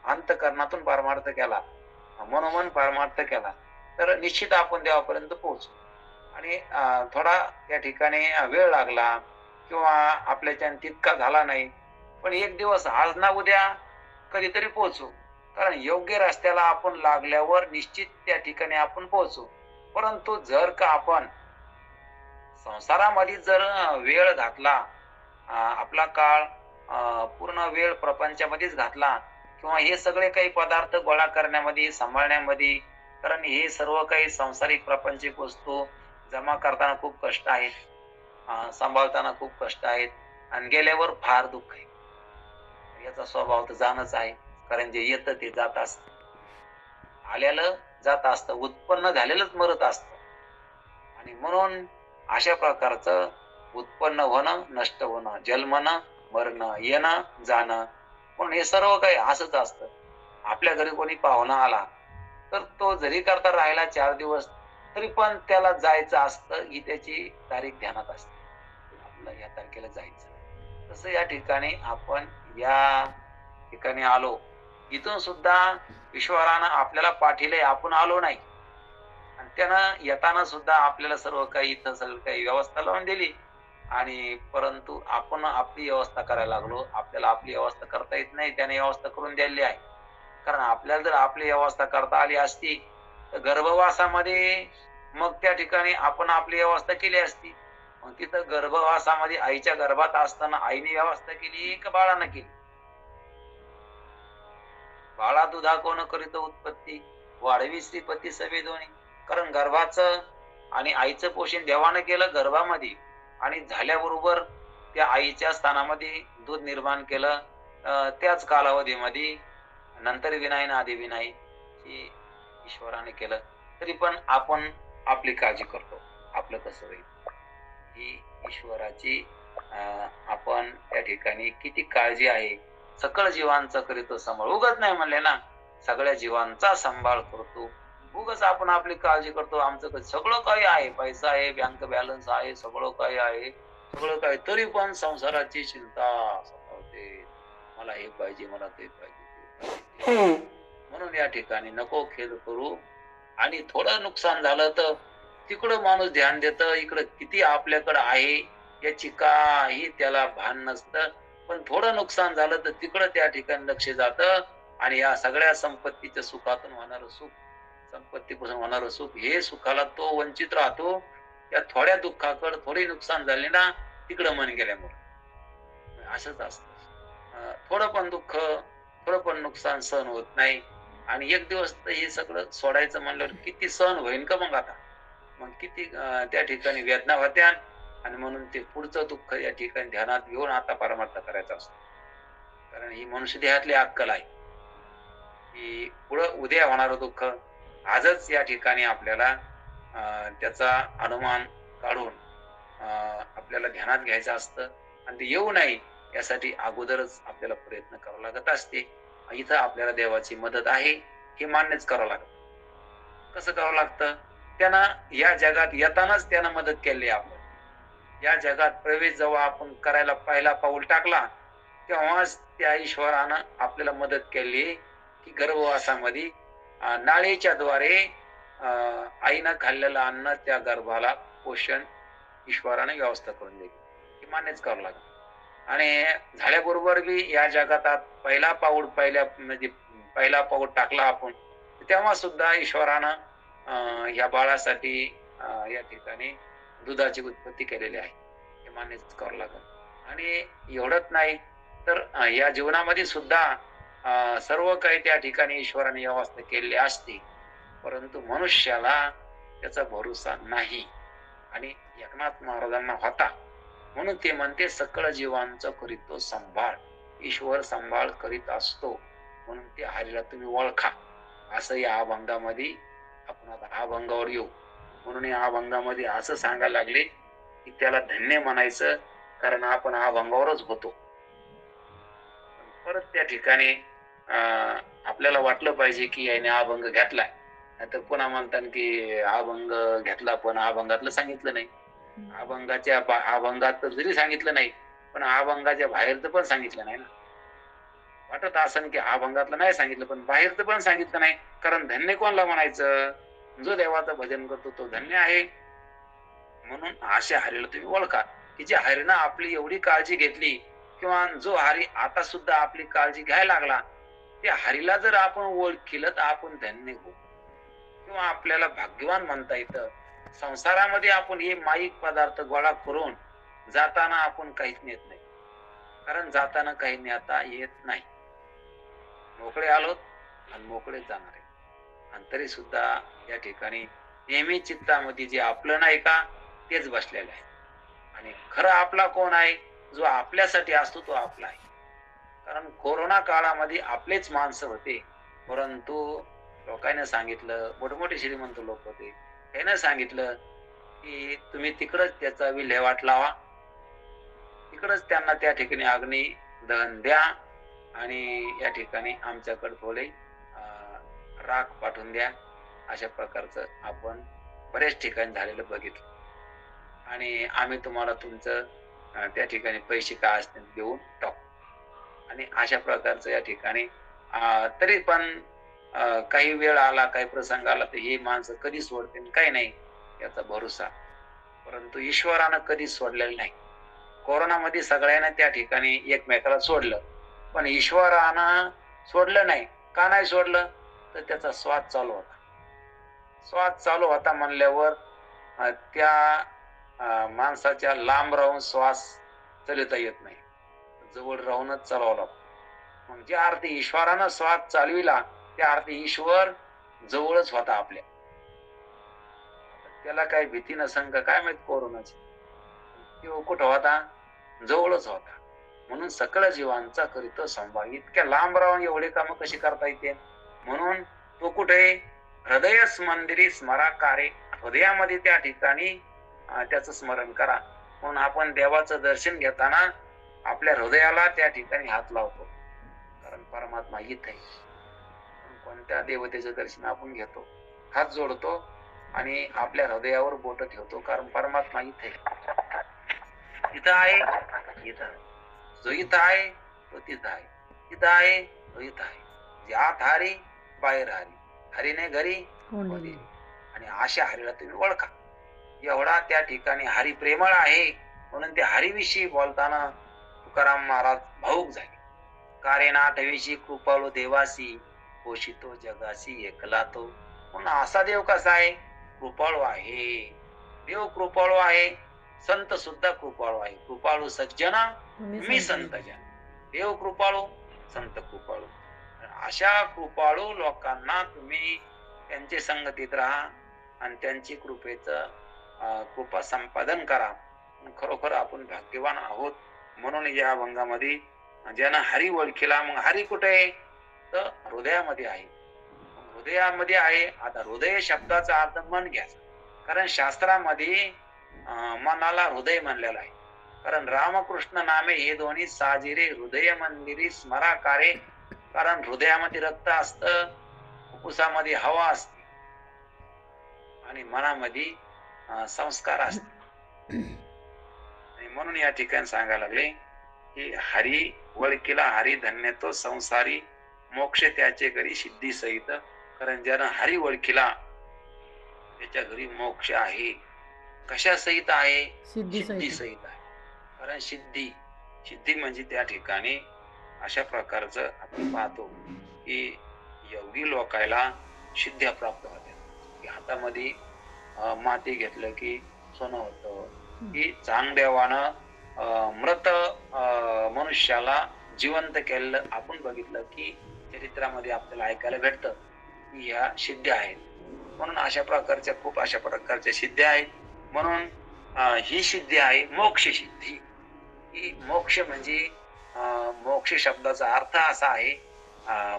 अंतःकरणातून परमार्थ केला, मनोमन परमार्थ केला, तर निश्चित आपण देवापर्यंत पोहोचू. आणि थोडा या ठिकाणी वेळ लागला किंवा आपल्याच्याने तितका झाला नाही, पण एक दिवस आज ना उद्या कधीतरी पोहोचू. कारण योग्य रस्त्याला आपण लागल्यावर निश्चित त्या ठिकाणी आपण पोहोचू. परंतु जर का आपण संसारामध्ये जर वेळ घातला, आपला काळ पूर्ण वेळ प्रपंचामध्येच घातला, किंवा हे सगळे काही पदार्थ गोळा करण्यामध्ये, सांभाळण्यामध्ये, कारण हे सर्व काही सांसारिक प्रापंचिक वस्तू जमा करताना खूप कष्ट आहेत, सांभाळताना खूप कष्ट आहेत, आणि गेल्यावर फार दुःख आहे. याचा स्वभाव तर जाणच आहे. कारण जे येतं ते जात असतं, आलेलं जात असतं, उत्पन्न झालेलंच मरत असतं. आणि म्हणून अशा प्रकारचं उत्पन्न होणं, नष्ट होणं, जन्मणं, मरणं, येणं, जाणं, म्हणून हे सर्व काही असंच असतं. आपल्या घरी कोणी पाहुणा आला तर तो जरी करता राहिला 4 दिवस तरी पण त्याला जायचं असतं, ही त्याची तारीख ध्यानात असते. आपलं या तारखेला जायचं. तसं या ठिकाणी आपण या ठिकाणी आलो. इथून सुद्धा ईश्वरानं आपल्याला पाठविलंय, आपण आलो नाही. आणि त्यानं येताना सुद्धा आपल्याला सर्व काही इथं सगळं काही व्यवस्था लावून दिली. आणि परंतु आपण आपली व्यवस्था करायला लागलो. आपल्याला आपली व्यवस्था करता येत नाही. त्याने व्यवस्था करून दिलेली आहे. कारण आपल्याला जर आपली व्यवस्था करता आली असती, तर गर्भवासामध्ये मग त्या ठिकाणी आपण आपली व्यवस्था केली असती. मग तिथं गर्भवासामध्ये आईच्या गर्भात असताना आईने व्यवस्था केली का बाळानं केली? बाळा दुधा कोण करीत उत्पत्ती, वाढवी श्रीपती सवे दोन्ही. कारण गर्भाचं आणि आईचं पोषण देवानं केलं गर्भामध्ये आणि झाल्याबरोबर त्या आईच्या स्थानामध्ये दूध निर्माण केलं. त्याच कालावधीमध्ये नंतर विनायन आधी विनाय हे ईश्वराने केलं. तरी पण आपण आपली काळजी करतो. आपलं कसं होईल ही ईश्वराची आपण त्या ठिकाणी किती काळजी आहे. सकळ जीवांचा करीतो सांभाळ. उगाच नाही म्हणले ना, सगळ्या जीवांचा सांभाळ करतो. उगाच आपण आपली काळजी करतो. आमचं सगळं काही आहे, पैसा आहे, बँक बॅलन्स आहे, सगळं काही आहे, सगळं काही, तरी पण संसाराची चिंता सतावते. मला हे पाहिजे, मला ते पाहिजे, ते पाहिजे. म्हणून या ठिकाणी नको खेद करू. आणि थोडं नुकसान झालं तर तिकडं माणूस ध्यान देतं, इकडं किती आपल्याकडं आहे याची काही त्याला भान नसतं. पण थोडं नुकसान झालं तर तिकडं त्या ठिकाणी लक्ष जातं. आणि या सगळ्या संपत्तीच्या सुखातून होणारं सुख, संपत्तीपासून होणारं सुख, हे सुखाला तो वंचित राहतो. त्या थोड्या दुःखाकडे थोडे नुकसान झाले ना, तिकडं मन गेल्यामुळे असंच असतं. थोडं पण दुःख, थोडं पण नुकसान सहन होत नाही. आणि एक दिवस तर हे सगळं सोडायचं म्हणल्यावर किती सहन होईल का मग आता? मग किती त्या ठिकाणी वेदना होत्या. आणि म्हणून ते पुढचं दुःख या ठिकाणी ध्यानात घेऊन आता परमार्थ करायचा असतो. कारण ही मनुष्य देहातली अक्कल आहे, की पुढं उद्या होणारं दुःख आजच या ठिकाणी आपल्याला त्याचा अनुमान काढून आपल्याला ध्यानात घ्यायचं असतं. आणि ते येऊ नये यासाठी अगोदरच आपल्याला प्रयत्न करावा लागत असते. इथं आपल्याला देवाची मदत आहे हे मान्यच करावं लागतं. कसं करावं लागतं? त्यानं या जगात येतानाच त्यानं मदत केली आपल्याला. या जगात प्रवेश जेव्हा आपण करायला पहिला पाऊल टाकला, तेव्हाच त्या ईश्वरानं आपल्याला मदत केली, की गर्भवासामध्ये नाळेच्या द्वारे आईनं खाल्लेलं अन्न त्या गर्भाला पोषण ईश्वराने व्यवस्था करून दिली. हे मान्यच करावं लागेल. आणि झाल्याबरोबर बी या जगात पहिला पाऊल म्हणजे पहिला पाऊल टाकला आपण, तेव्हा सुद्धा ईश्वरानं या बाळासाठी या ठिकाणी दुधाची उत्पत्ती केलेली आहे. हे मान्यच करावं लागेल. आणि एवढंच नाही तर या जीवनामध्ये सुद्धा सर्व काही त्या ठिकाणी ईश्वराने व्यवस्था केलेली असते. परंतु मनुष्याला त्याचा भरोसा नाही. आणि एकनाथ महाराजांना होता. म्हणून ते म्हणते सकळ जीवांचा करीतो सांभाळ. ईश्वर सांभाळ करीत असतो. म्हणून ते हरीला तुम्ही ओळखा. असं या अभंगामध्ये आपण आता अभंगावर येऊ. म्हणून या अभंगामध्ये असं सांगायला लागले की त्याला धन्य म्हणायचं, कारण आपण अभंगावरच होतो. परत त्या ठिकाणी आपल्याला वाटलं पाहिजे की याने अभंग घेतलाय, नाहीतर पुन्हा म्हणतात की अभंग घेतला पण अभंगातलं सांगितलं नाही. अभंगात जरी सांगितलं नाही, पण अभंगाच्या बाहेरचं पण सांगितलं नाही ना. वाटत असं की अभंगातलं नाही सांगितलं पण बाहेरचं पण सांगितलं नाही. कारण धन्य कोणला म्हणायचं? जो देवाचं भजन करतो तो धन्य आहे. म्हणून अशा हरीला तुम्ही ओळखा, की जे हरीनं आपली एवढी काळजी घेतली, किंवा जो हरी आता सुद्धा आपली काळजी घ्यायला लागला, त्या हरीला जर आपण ओळखीलं तर आपण धन्य होऊ. किंवा आपल्याला भाग्यवान म्हणता येतं. संसारामध्ये आपण हे माईक पदार्थ गोळा करून जाताना आपण काहीच नेत नाही. कारण जाताना काही नेता येत नाही. मोकळे आलोत आणि मोकळे जाणार आहे. आणि तरी सुद्धा या ठिकाणी नेहमी चित्तामध्ये जे आपलं नाही का तेच बसलेलं आहे. आणि खरं आपला कोण आहे? जो आपल्यासाठी असतो तो आपला आहे. कारण कोरोना काळामध्ये आपलेच माणसं होते, परंतु लोकांनी सांगितलं, मोठमोठे श्रीमंत लोक होते, त्यानं सांगितलं की तुम्ही तिकडच त्याचा विल्हेवाट लावा, तिकडच त्यांना त्या ठिकाणी अग्नी दहन द्या आणि या ठिकाणी आमच्याकडे थोडे राख पाठवून द्या. अशा प्रकारचं आपण बऱ्याच ठिकाणी झालेलं बघितलं आणि आम्ही तुम्हाला तुमचं त्या ठिकाणी पैसे काय असतील देऊन टाकू आणि अशा प्रकारचं या ठिकाणी तरी पण काही वेळ आला, काही प्रसंग आला तर ही माणसं कधी सोडतील काही नाही याचा भरोसा. परंतु ईश्वरानं कधीच सोडलेलं नाही. कोरोनामध्ये सगळ्यांना त्या ठिकाणी एकमेकाला सोडलं, पण ईश्वरानं सोडलं नाही. का नाही सोडलं? तर त्याचा श्वास चालू होता. श्वास चालू होता म्हणल्यावर त्या माणसाच्या लांब राहून श्वास चालवता येत नाही, जवळ राहूनच चालवावा लागतो. मग ज्या अर्थी ईश्वरानं श्वास चालविला त्या अर्थी ईश्वर जवळच होता आपल्या. त्याला काही भीती नसन का काय माहित कोरोनाची, तो कुठं होता? जवळच होता. म्हणून सकळ जीवांचा करीतो संभाळ. इतक्या लांब राहून एवढे काम कशी करता येते? म्हणून तो कुठे? हृदयच मंदिरी स्मराकारे, हृदयामध्ये त्या ठिकाणी त्याचं स्मरण करा. म्हणून आपण देवाचं दर्शन घेताना आपल्या हृदयाला त्या ठिकाणी हात लावतो, कारण परमात्मा इथे आहे. कोणत्या देवतेचं दर्शन आपण घेतो, हात जोडतो आणि आपल्या हृदयावर बोट ठेवतो, कारण परमात्मा इथे इथं आहे. इथं जो इथं आहे तो तिथं आहे, इथं आहे तो इथं आहे. जे आत हरी बाहेर हरी, हरीने घरी मध्ये. आणि अशा हरीला तुम्ही ओळखा. एवढा त्या ठिकाणी हरी प्रेमळ आहे, म्हणून ते हरीविषयी बोलताना तुकाराम महाराज भाऊक झाले. कारेनाथविषयी कृपाळू देवासी, पोषितो जगासी एकला तो. म्हणून असा देव कसा आहे? कृपाळू आहे. देव कृपाळू आहे, संत सुद्धा कृपाळू आहे. कृपाळू सज्जना मी संत जन. देव कृपाळू, संत कृपाळू. अशा कृपाळू लोकांना तुम्ही त्यांच्या संगतीत राहा आणि त्यांची कृपेचं कृपा संपादन करा. खरोखर आपण भाग्यवान आहोत. म्हणून या अभंगामध्ये ज्यानं हरी ओळखीला, मग हरी कुठे आहे? तर हृदयामध्ये आहे. हृदयामध्ये आहे. आता हृदय शब्दाचा अर्थ मन घ्यायचा, कारण शास्त्रामध्ये मनाला हृदय म्हणलेलं आहे. कारण रामकृष्ण नामे हे दोन्ही साजिरे हृदय मंदिरी स्मराकारे. कारण हृदयामध्ये रक्त असतं, फुफ्फुसामध्ये हवा असते आणि मनामध्ये संस्कार असते. आणि म्हणून या ठिकाणी सांगायला लागले की हरी वळकीला हरी धन्य तो संसारी, मोक्ष त्याचे घरी सिद्धी सहित. कारण ज्यानं हरी वळकीला त्याच्या घरी मोक्ष आहे. कशा सहित आहे? सिद्धी सहित आहे. कारण सिद्धी सिद्धी म्हणजे त्या ठिकाणी अशा प्रकारचं आपण पाहतो की योगी लोकायला सिद्ध्या प्राप्त होत्या. की हातामध्ये माती घेतलं की सोनं होतं, की चांगदेवानं मृत मनुष्याला जिवंत केलेलं आपण बघितलं की चरित्रामध्ये आपल्याला ऐकायला भेटतं की ह्या सिद्ध्या आहेत. म्हणून अशा प्रकारच्या खूप अशा प्रकारच्या सिद्ध्या आहेत. म्हणून ही सिद्धी आहे मोक्ष सिद्धी. ही मोक्ष म्हणजे मोक्ष शब्दाचा अर्थ असा आहे,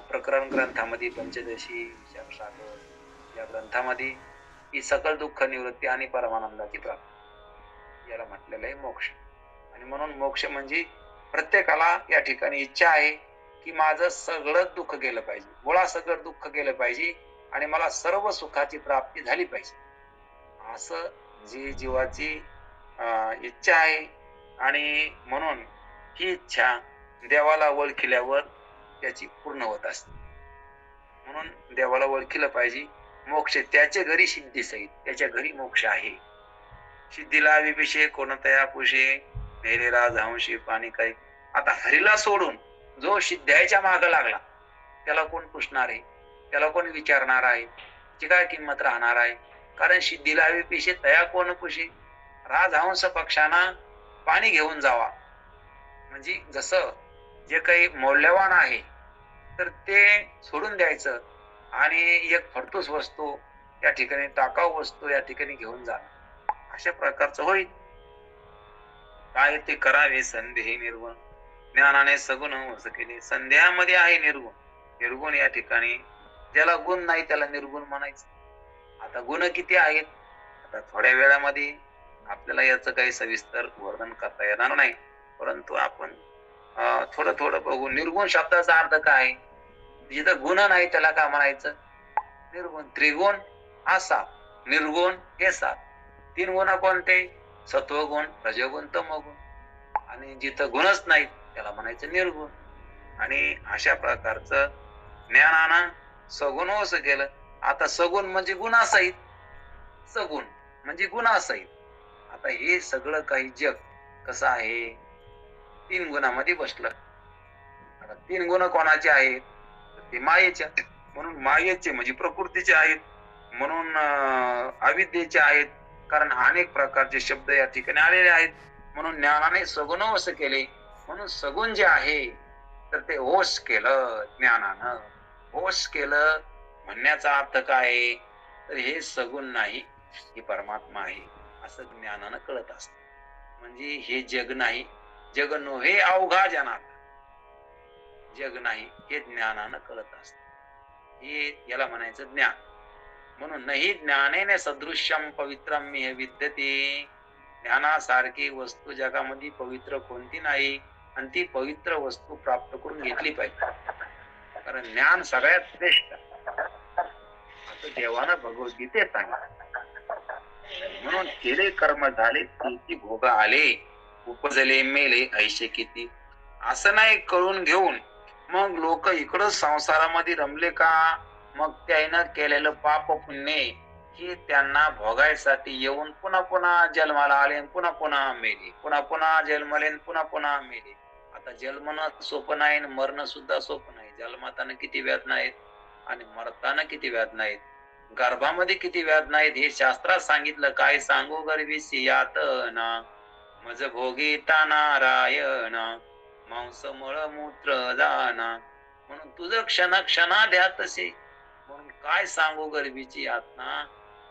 प्रकरण ग्रंथामध्ये पंचदशी या ग्रंथामध्ये ही सकल दुःख निवृत्ती आणि परमानंदाची प्राप्ती याला म्हटलेलं आहे मोक्ष. आणि म्हणून मोक्ष म्हणजे प्रत्येकाला या ठिकाणी इच्छा आहे की माझं सगळं दुःख गेलं पाहिजे, मुळा सगळं दुःख गेलं पाहिजे आणि मला सर्व सुखाची प्राप्ती झाली पाहिजे, असं जी जीवाची इच्छा आहे. आणि म्हणून ही इच्छा देवाला ओळखल्यावर त्याची पूर्ण होत असते. म्हणून देवाला ओळखलं पाहिजे. मोक्ष त्याच्या घरी सिद्धी सहित, त्याच्या घरी मोक्ष आहे. सिद्धीला विषय कोणतया पुषे, मेरे राजहंशी पाणी काही. आता हरीला सोडून जो सिद्ध्याच्या माग लागला त्याला कोण पुसणार आहे? त्याला कोण विचारणार आहे? त्याची काय किंमत राहणार आहे? कारण सिद्धीला विषय तया कोण पुषे. राजहंस पक्षांना पाणी घेऊन जावा, म्हणजे जसं जे काही मौल्यवान आहे तर ते सोडून द्यायचं आणि एक फडतूस वस्तू त्या ठिकाणी, टाकाऊ वस्तू या ठिकाणी घेऊन जाणं, अशा प्रकारचं होईल. काय ते करावे संदेह निर्वण. ज्ञानाने सगुण असं केले. संध्यामध्ये आहे निर्गुण. निर्गुण या ठिकाणी ज्याला गुण नाही त्याला निर्गुण म्हणायचं. आता गुण किती आहेत? आता थोड्या वेळामध्ये आपल्याला याचं काही सविस्तर वर्णन करता येणार नाही, परंतु आपण थोडं थोडं बघू. निर्गुण शब्दाचा अर्थ काय? जिथं गुण नाही त्याला काय म्हणायचं? निर्गुण. त्रिगुण हा 7, निर्गुण हे 7. 3 गुण कोणते? सत्वगुण, रजोगुण, तमोगुण. आणि जिथं गुणच नाहीत त्याला म्हणायचं निर्गुण. आणि अशा प्रकारचं ज्ञानानं सगुण असं केलं. आता सगुण म्हणजे गुणासहित, सगुण म्हणजे गुणासहित. आता हे सगळं काही जग कसं आहे? 3 गुणामध्ये बसलं. आता 3 गुण कोणाचे आहेत? तर ते मायेचे. म्हणून मायेचे म्हणजे प्रकृतीचे आहेत, म्हणून अविद्येचे आहेत. कारण अनेक प्रकारचे शब्द या ठिकाणी आलेले आहेत. म्हणून ज्ञानाने सगुण असं केले. म्हणून सगुण जे आहे तर ते ओश केलं ज्ञानानं. ओश केलं म्हणण्याचा अर्थ काय आहे? तर हे सगुण नाही, हे परमात्मा आहे असं ज्ञानानं कळत असत. म्हणजे हे जग नाही, जग नव्हे अवघा जनात, जग नाही हे ज्ञानानं कळत असत. हे याला म्हणायचं ज्ञान. म्हणून नाही ज्ञानेने सदृश्यम पवित्रम हे विद्यते. ज्ञानासारखी वस्तू जगामध्ये पवित्र कोणती नाही, आणि ती पवित्र वस्तू प्राप्त करून घेतली पाहिजे. कारण ज्ञान सगळ्यात श्रेष्ठ असं देवानं भगवद्गीतेत सांगितलं. म्हणून केले कर्म झाले किती भोग आले, उपजले मेले ऐशे किती. असं नाही करून घेऊन मग लोक इकडं संसारामध्ये रमले का? मग त्यानं केलेलं पाप पुण्य हे त्यांना भोगायसाठी येऊन पुन्हा पुन्हा जन्माला आले, पुन्हा पुन्हा मेले, पुन्हा पुन्हा जन्मले, पुन्हा पुन्हा मेले. आता जन्मणं सोपं नाही, मरणं सुद्धा सोपं नाही. जन्माताना किती वेदना आहेत आणि मरताना किती वेदना आहेत, गर्भामध्ये किती वेदना आहेत हे शास्त्रात सांगितलं. काय सांगू गर्भिसी यातना, मज भोगिता नारायण, मांस मळ मूत्र दाना. म्हणून तुझं क्षणा द्या तसे. म्हणून काय सांगू गर्भीची यातना,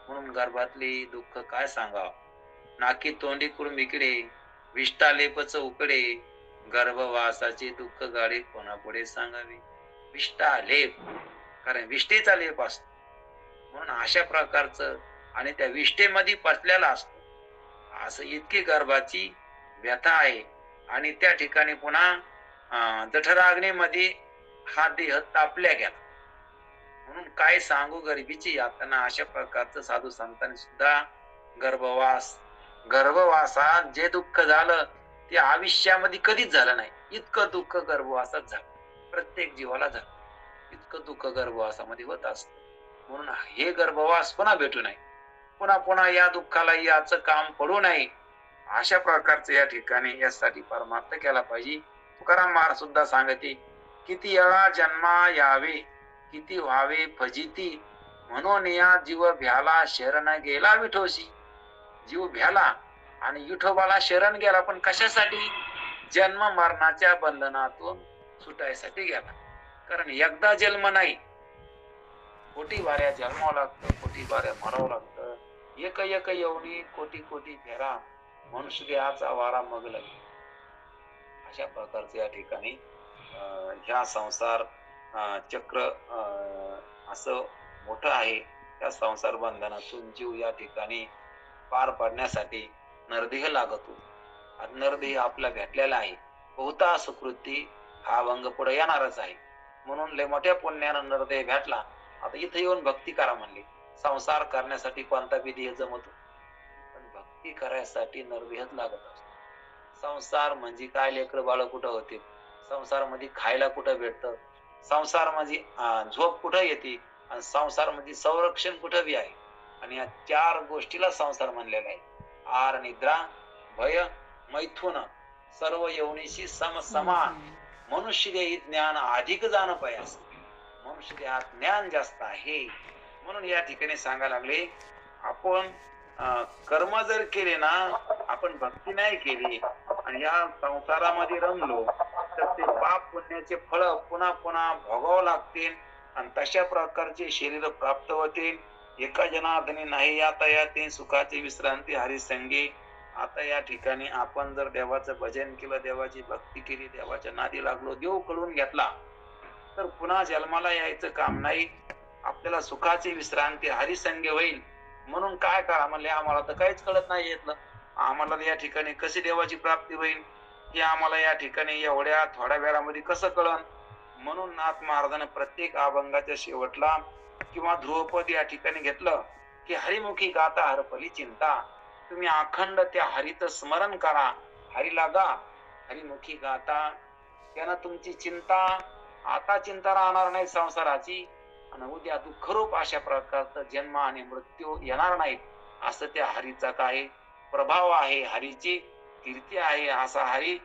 म्हणून गर्भातली दुःख काय सांगाव. नाकी तोंडी करून इकडे, विष्टा लेपच उकडे, गर्भवासाची दुःख गाडी कोणापुढे सांगावी. विष्टा लेप, कारण विष्ठेचा लेप असतो. म्हणून अशा प्रकारचं आणि त्या विष्ठेमध्ये पसलेला असतो असं इतकी गर्भाची व्यथा आहे. आणि त्या ठिकाणी पुन्हा जठराग्नीमध्ये हा देह तापल्या गेला. म्हणून काय सांगू गर्भीची यातना. अशा प्रकारचं साधू संतांनी सुद्धा गर्भवासात जे दुःख झालं ते आयुष्यामध्ये कधीच झालं नाही. इतकं दुःख गर्भवासात झालं, प्रत्येक जीवाला झालं. इतकं दुःख गर्भवासामध्ये होत असत. म्हणून हे गर्भवास पुन्हा भेटू नये, पुन्हा पुन्हा या दुःखाला याचं काम पडू नये. अशा प्रकारचं या ठिकाणी यासाठी परमार्थ केला पाहिजे. तुकाराम महाराज सुद्धा सांगते, किती वेळा जन्मा यावे, किती व्हावे फजिती, म्हणून या जीव भ्याला शरण गेला विठोशी. जीव भ्याला आणि विठोबाला शरण गेला, पण कशासाठी? जन्म मरणाच्या बंधनातून सुटायसाठी गेला. कारण एकदा जन्म नाही, कोटी वाऱ्या जन्मावं लागतं, कोटी वाऱ्या मरावं लागतं. एक एक येऊनी कोटी कोटी फेरा, मनुष्य देहाचा वारा मग लागेल. अशा प्रकारचे या ठिकाणी ह्या संसार चक्र असं मोठं आहे. त्या संसार बंधनातून जीव या ठिकाणी पार पडण्यासाठी नरदेह लागतो. नरदेह आपला भेटलेला आहे. बहुता सुकृती हा भंग पुढे येणारच आहे. म्हणून लय मोठ्या पुण्यानं नरदेह भेटला. आता इथे येऊन भक्ती करा म्हणले. संसार करण्यासाठी कोणता बी देह जमतो, पण भक्ती करायसाठी नरदेहच लागत असतो. संसार म्हणजे काय? लेकर बाळ कुठं होते, संसार मध्ये खायला कुठं भेटतं, संसार म्हणजे झोप कुठं येते, आणि संसार म्हणजे संरक्षण कुठं बी आहे. आणि या 4 गोष्टीला संसार म्हणलेला आहे. आहार, निद्रा, भय, मैथुन सर्व योनीशी समान. मनुष्य देही ज्ञान अधिक जाण पायास. मनुष्य देहात ज्ञान जास्त आहे. म्हणून या ठिकाणी सांगायला लागले, आपण कर्म जर केले ना, आपण भक्ती नाही केली आणि या संसारामध्ये रमलो, तर ते पाप पुण्याचे फळ पुन्हा पुन्हा भोगावं लागतील आणि तशा प्रकारचे शरीर प्राप्त होतील. एका जनार्दनी नाही आता याते सुखाची विश्रांती हरिसंगी. आता या ठिकाणी आपण जर देवाचं भजन केलं, देवाची भक्ती केली, देवाच्या नादी लागलो, देव कळून घेतला, तर पुन्हा जन्माला यायचं काम नाही. आपल्याला सुखाची विश्रांती हरिसंग होईल. म्हणून काय करा म्हणले, आम्हाला तर काहीच कळत नाही यातलं. आम्हाला या ठिकाणी कशी देवाची प्राप्ती होईल, हे आम्हाला या ठिकाणी एवढ्या थोड्या वेळामध्ये कसं कळन? म्हणून नाथ महाराजांनी प्रत्येक अभंगाच्या शेवटला किंवा ध्रुवपद या ठिकाणी घेतलं, की हरिमुखी गाता हरपली चिंता. तुम्ही अखंड त्या हरीचं स्मरण करा, हरीला गा, हरिमुखी गाता. त्यानं तुमची चिंता, आता चिंता राहणार नाही संसाराची, आणि उद्या दुःखरूप अशा प्रकारचा जन्म आणि मृत्यू येणार नाहीत. असं त्या हरीचा काय प्रभाव आहे, हरीची कीर्ती आहे, असा हरी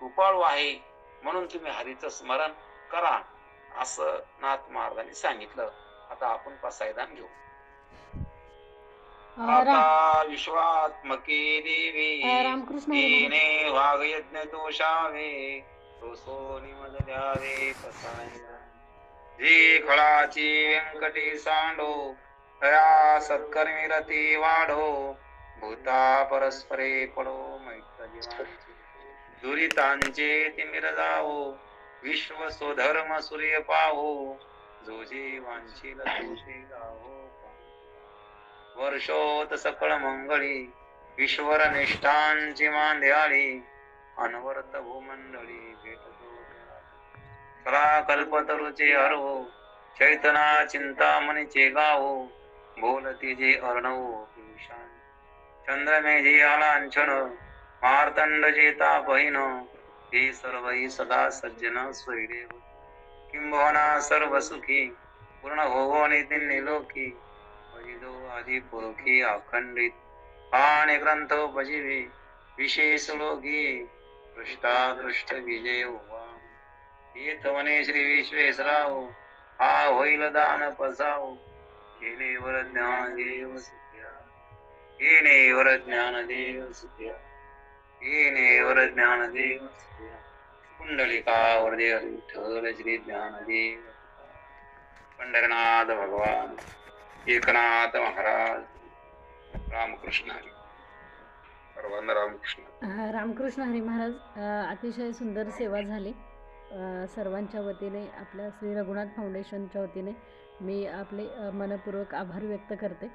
कृपाळू आहे. म्हणून तुम्ही हरीचं स्मरण करा, असं नाथ महाराजांनी सांगितलं. आता आपण पसायदान घेऊ. आता विश्वात्मके देवी रामकृष्ण हरी महाराज. येणे वाघयज्ञ दोषावे, सोनी मज द्यावे पसायदान. जी खळाची व्यंकटी सांडो, तया सत्कर्मी रती वाढो, भूता परस्परे पडो मैत्र जीवांची. दुरितांचे तिमिर जावो, विश्व स्वधर्म सूर्य पाहो, जो जीवांशील तुझे गावो. वर्षोत सकळ मंगळी, ईश्वर निष्ठांची मांद्याळी, अनवर्त भूमंडळी भेटतो. सरा कल्पतरुचे हरवो, चैतना चिंतामणीचे गावो, बोलती जे अर्णवो पियुषान. चंद्रमेघी आलांछन, मार्तंड जे तापहीन, हे सर्वही सदा सज्जन स्वैरे. किंबहुना सर्व सुखी, पूर्ण होवो नितीन लोकी, भजिदो आदि पुरुखी अखंडित. आणि ग्रंथ भजिवे विशेष लोकी, दृष्टादृष्ट विजय उभा. येथ म्हणे श्री विश्वेश्वराव, हा होईल दान पसाव. येणेवर ज्ञान देव सुख्या, येणेवर ज्ञान देव सुख्या, येणेवर ज्ञान देव सुख्या. कुंडलिकावर दे विठ्ठल श्री ज्ञानदेव. पंढरनाथ भगवान एकनाथ महाराज. रामकृष्ण हरी. सर्वांना रामकृष्ण. रामकृष्ण हरी महाराज. अतिशय सुंदर सेवा झाली. सर्वांच्या वतीने, आपल्या श्री रघुनाथ फाउंडेशनच्या वतीने मी आपले मनपूर्वक आभार व्यक्त करते.